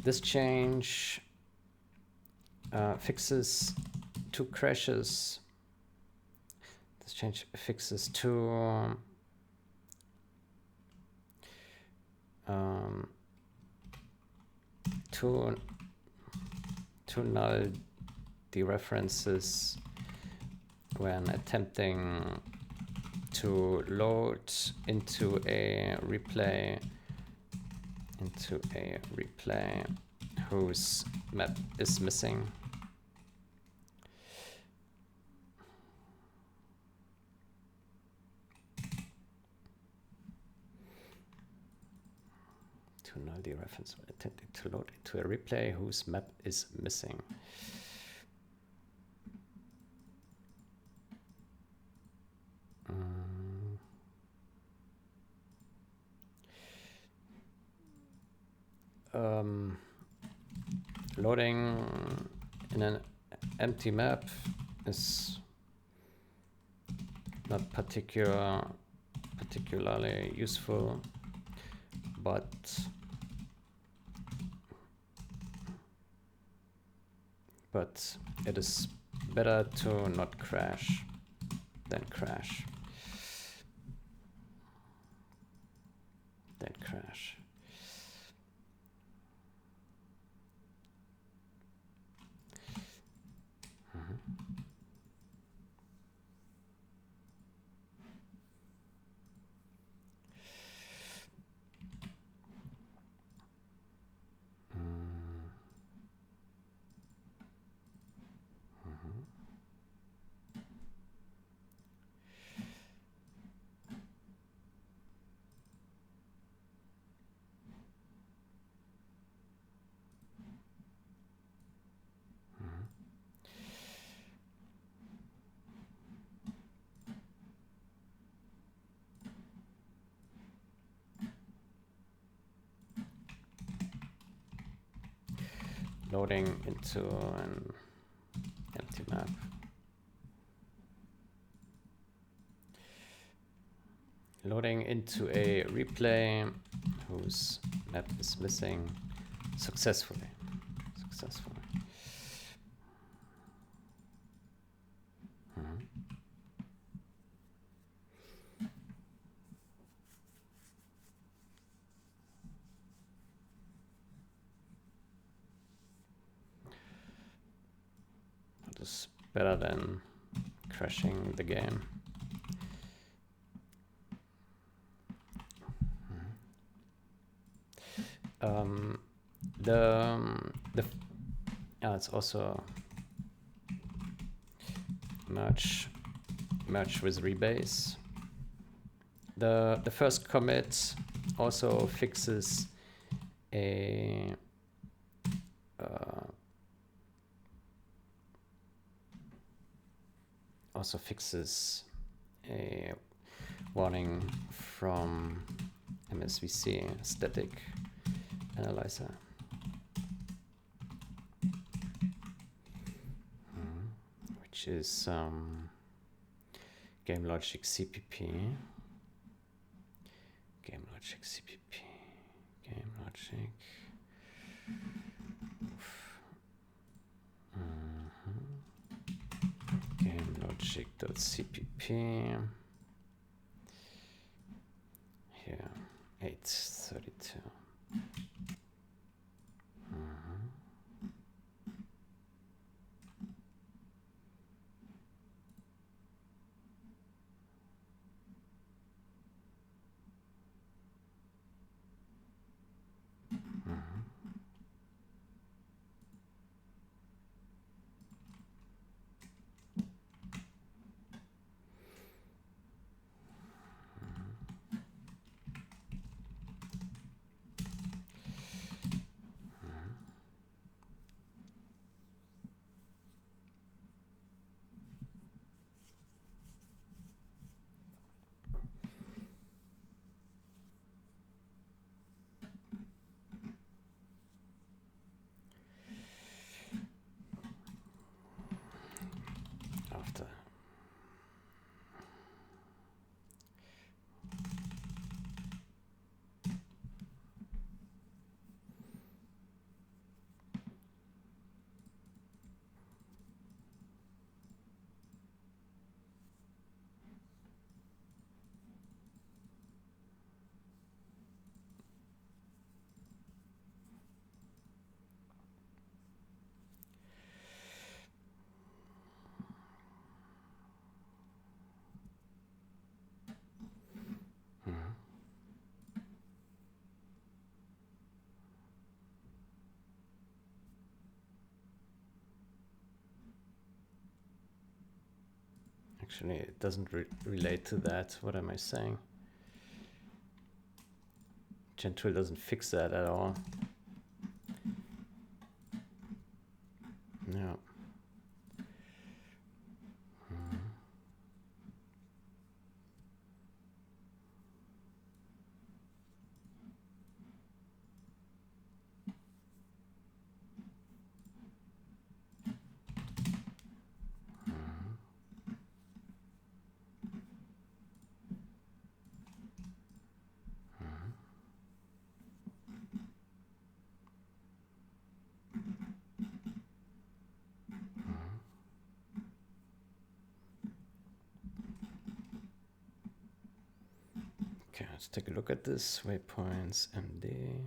This change fixes two crashes. This change fixes two null dereferences when attempting to load into a replay whose map is missing. To null dereference when attempting to load into a replay whose map is missing. Loading in an empty map is not particularly useful, but it is better to not crash than crash. Loading into an empty map. loading into a replay whose map is missing successfully. That is better than crashing the game. It's also merge with rebase. The first commit also fixes a warning from MSVC static analyzer. Which is game logic CPP. Game logic. Game logic.cpp. Here, 832. Actually, it doesn't relate to that. What am I saying? Gentool doesn't fix that at all. No. Okay, let's take a look at this. Waypoints, MD.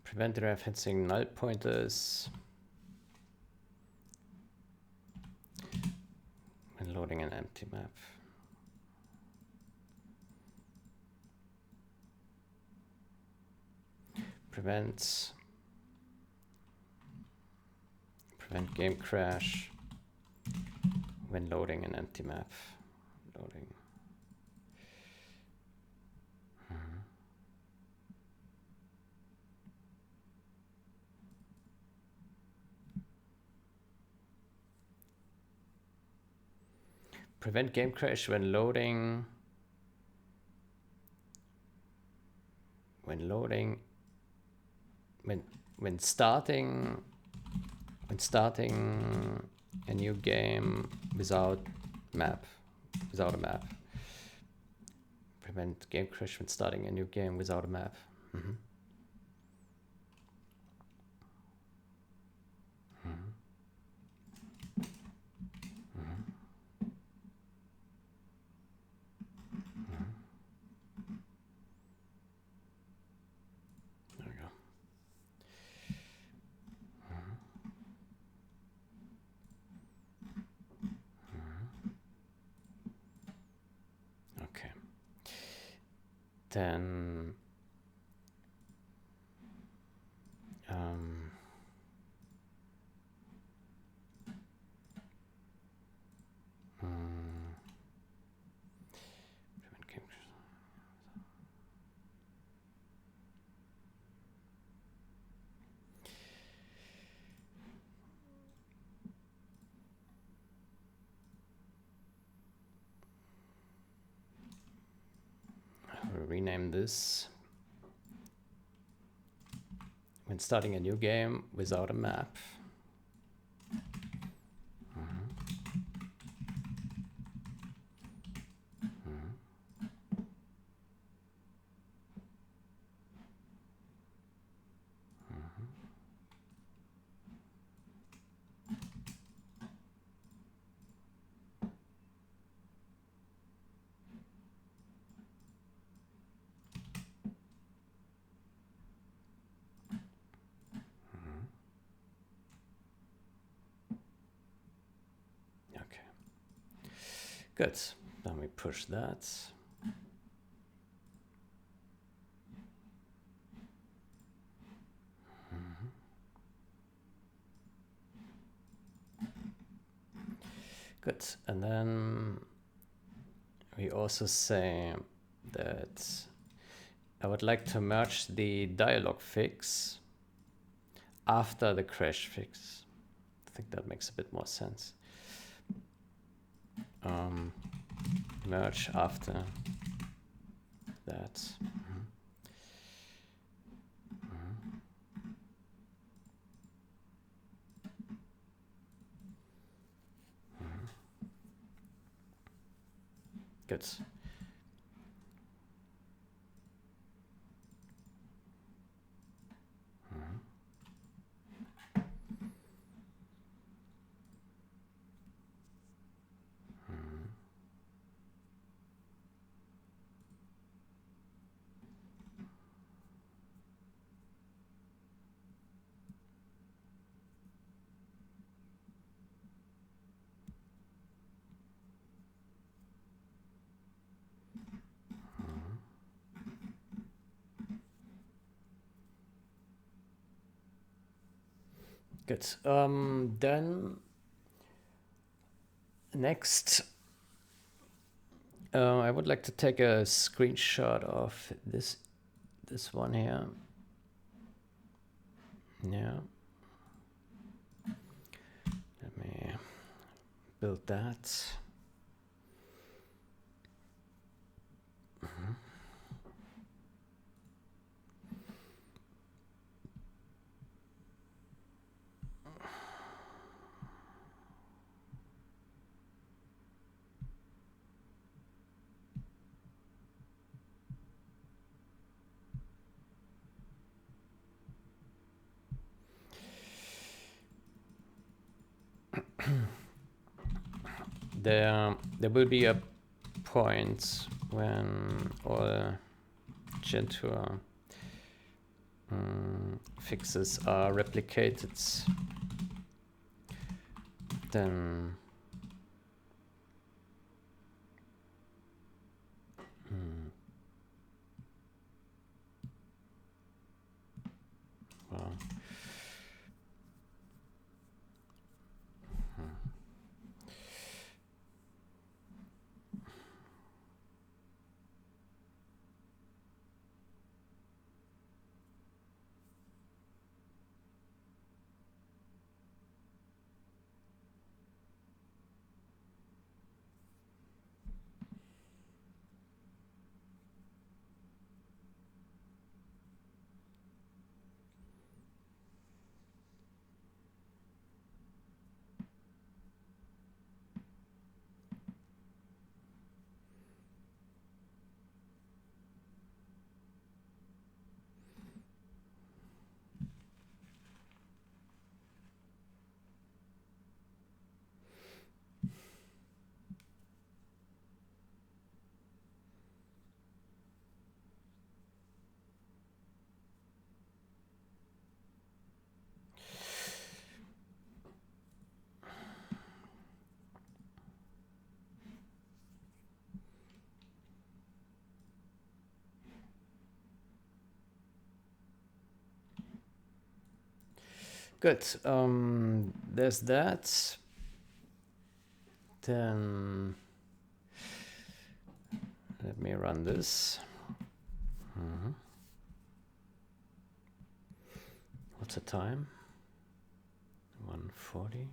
Prevent referencing null pointers. loading an empty map. Prevent game crash when loading an empty map. Loading. Prevent game crash when loading. When starting a new game without a map. Prevent game crash when starting a new game without a map. There we go. Okay. Then I'll rename this. When starting a new game without a map. Good. Then we push that. Good. And then we also say that I would like to merge the dialog fix after the crash fix. I think that makes a bit more sense. Merge after that. Good. Good. Then next, I would like to take a screenshot of this one here. Yeah. Let me build that. There will be a point when all Gentoo fixes are replicated. Then Good. There's that. Then let me run this. What's the time? 1:40.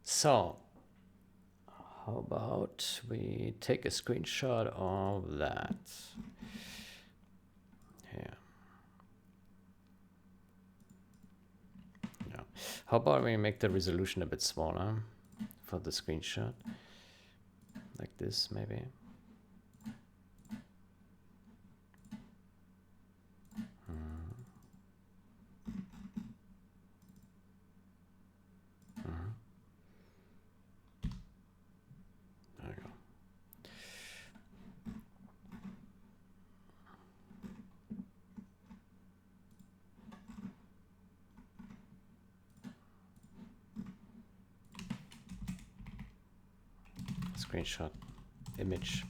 So, how about we take a screenshot of that? Here. Yeah. How about we make the resolution a bit smaller for the screenshot? Like this, maybe. There you go. Screenshot image.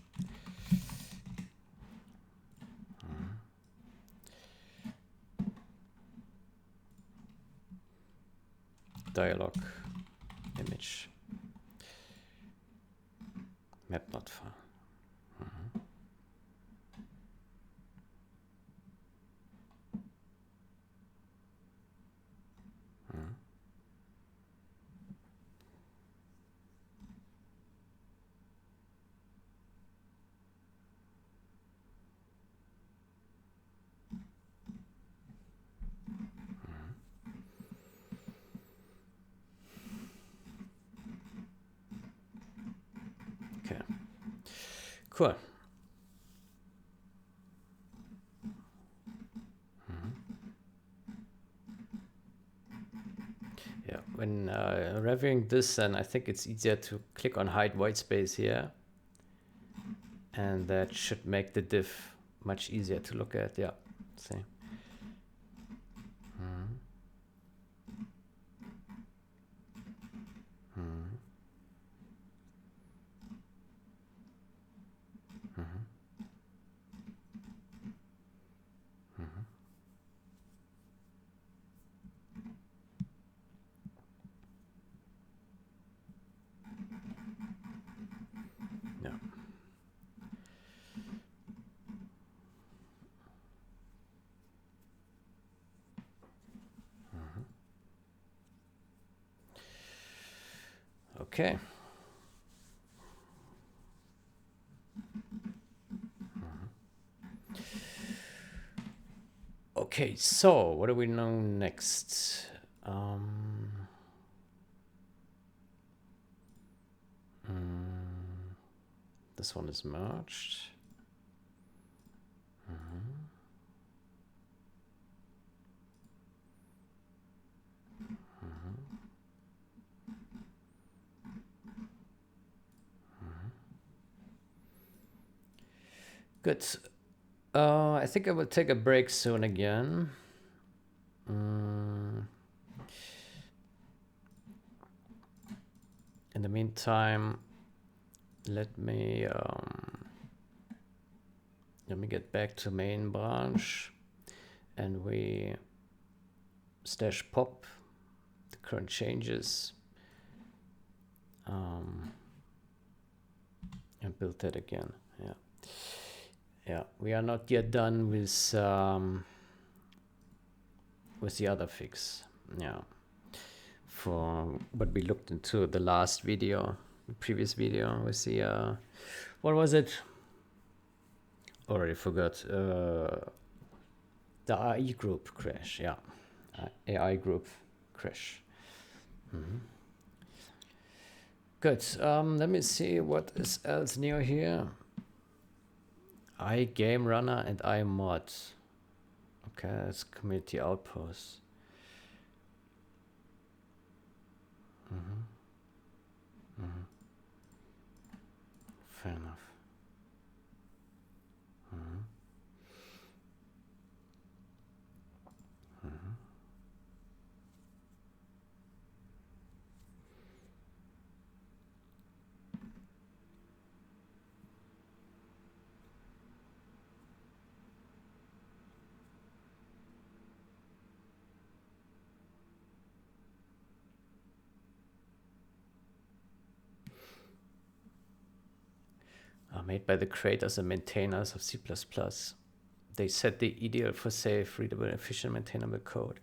Dialog image. Map not file. Okay. Cool. Yeah, when reviewing this, then I think it's easier to click on hide white space here. And that should make the diff much easier to look at. Yeah, see. Yeah. Okay. Okay, so what do we know next? This one is merged. Good. I think I will take a break soon again. In the meantime, let me get back to main branch, and we stash pop the current changes, and build that again. Yeah. Yeah, we are not yet done with the other fix. Yeah, for what we looked into the last video, the previous video with the what was it? Already forgot. The AI group crash. Yeah, AI group crash. Good. Let me see what is else new here. iGame Runner and iMod. Okay, that's community outposts. Fair enough. are made by the creators and maintainers of C++. They set the ideal for safe, readable, efficient, maintainable code.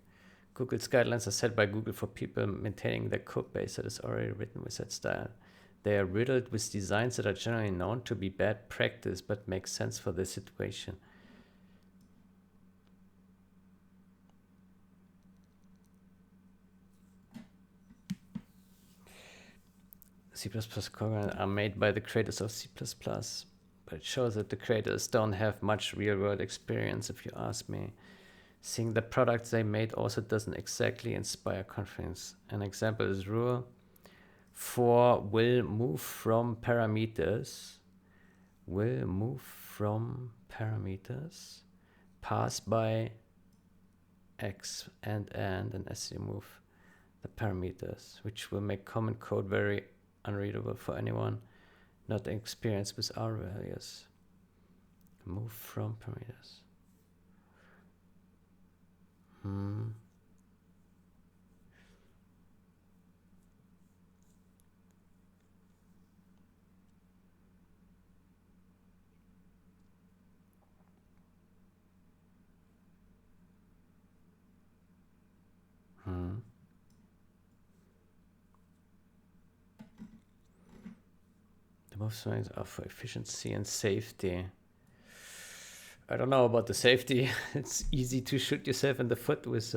Google's guidelines are set by Google for people maintaining their code base that is already written with that style. They are riddled with designs that are generally known to be bad practice but make sense for the situation. C++ programs are made by the creators of C++, but it shows that the creators don't have much real-world experience, if you ask me. Seeing the products they made also doesn't exactly inspire confidence. An example is rule 4 will move from parameters, pass by x and as you move the parameters, which will make common code very unreadable for anyone not experienced with R values. Move from parameters. The most things are for efficiency and safety. I don't know about the safety. It's easy to shoot yourself in the foot with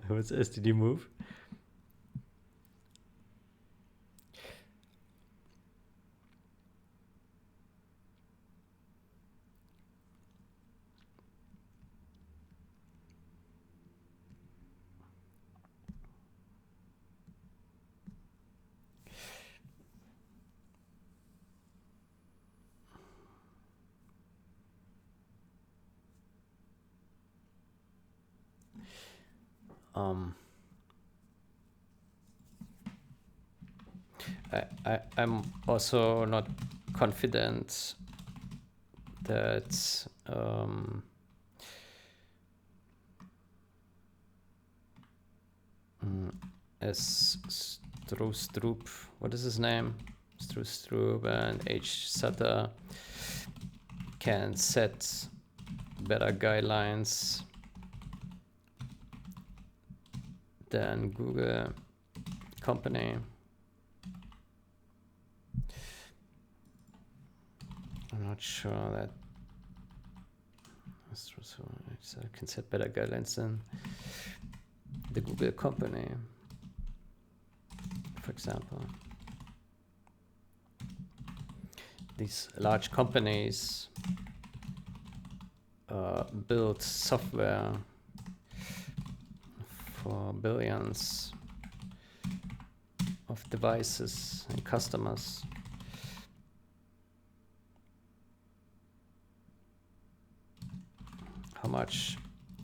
with STD move. I'm also not confident that as Stroop, what is his name? Stroop and H. Sutter can set better guidelines than Google company. I'm not sure that I can set better guidelines than the Google company, for example. These large companies build software for billions of devices and customers.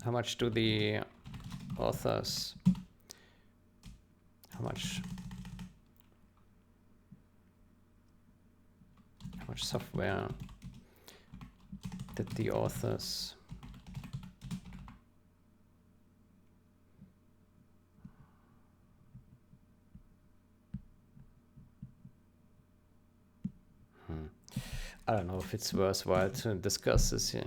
How much do the authors, how much software did the authors I don't know if it's worthwhile to discuss this here.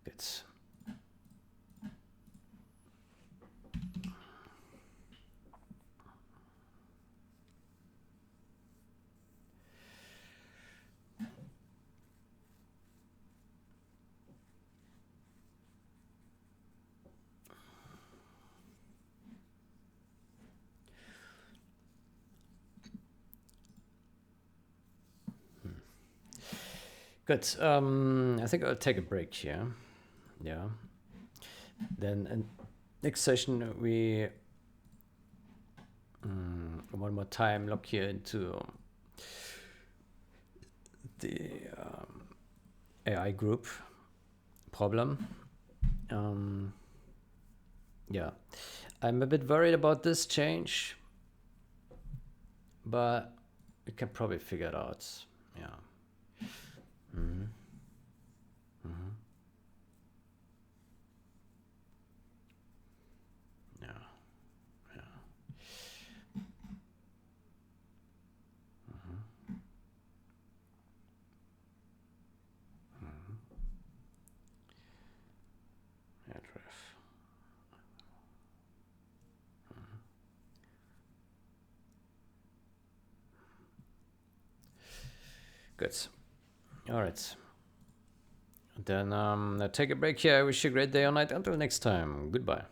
Good. Good. I think I'll take a break here. Yeah. Then in next session we one more time look here into the AI group problem. Yeah, I'm a bit worried about this change, but we can probably figure it out. Yeah. Yeah. Yeah. Href. Good. All right. Then take a break here. I wish you a great day or night. Until next time. Goodbye.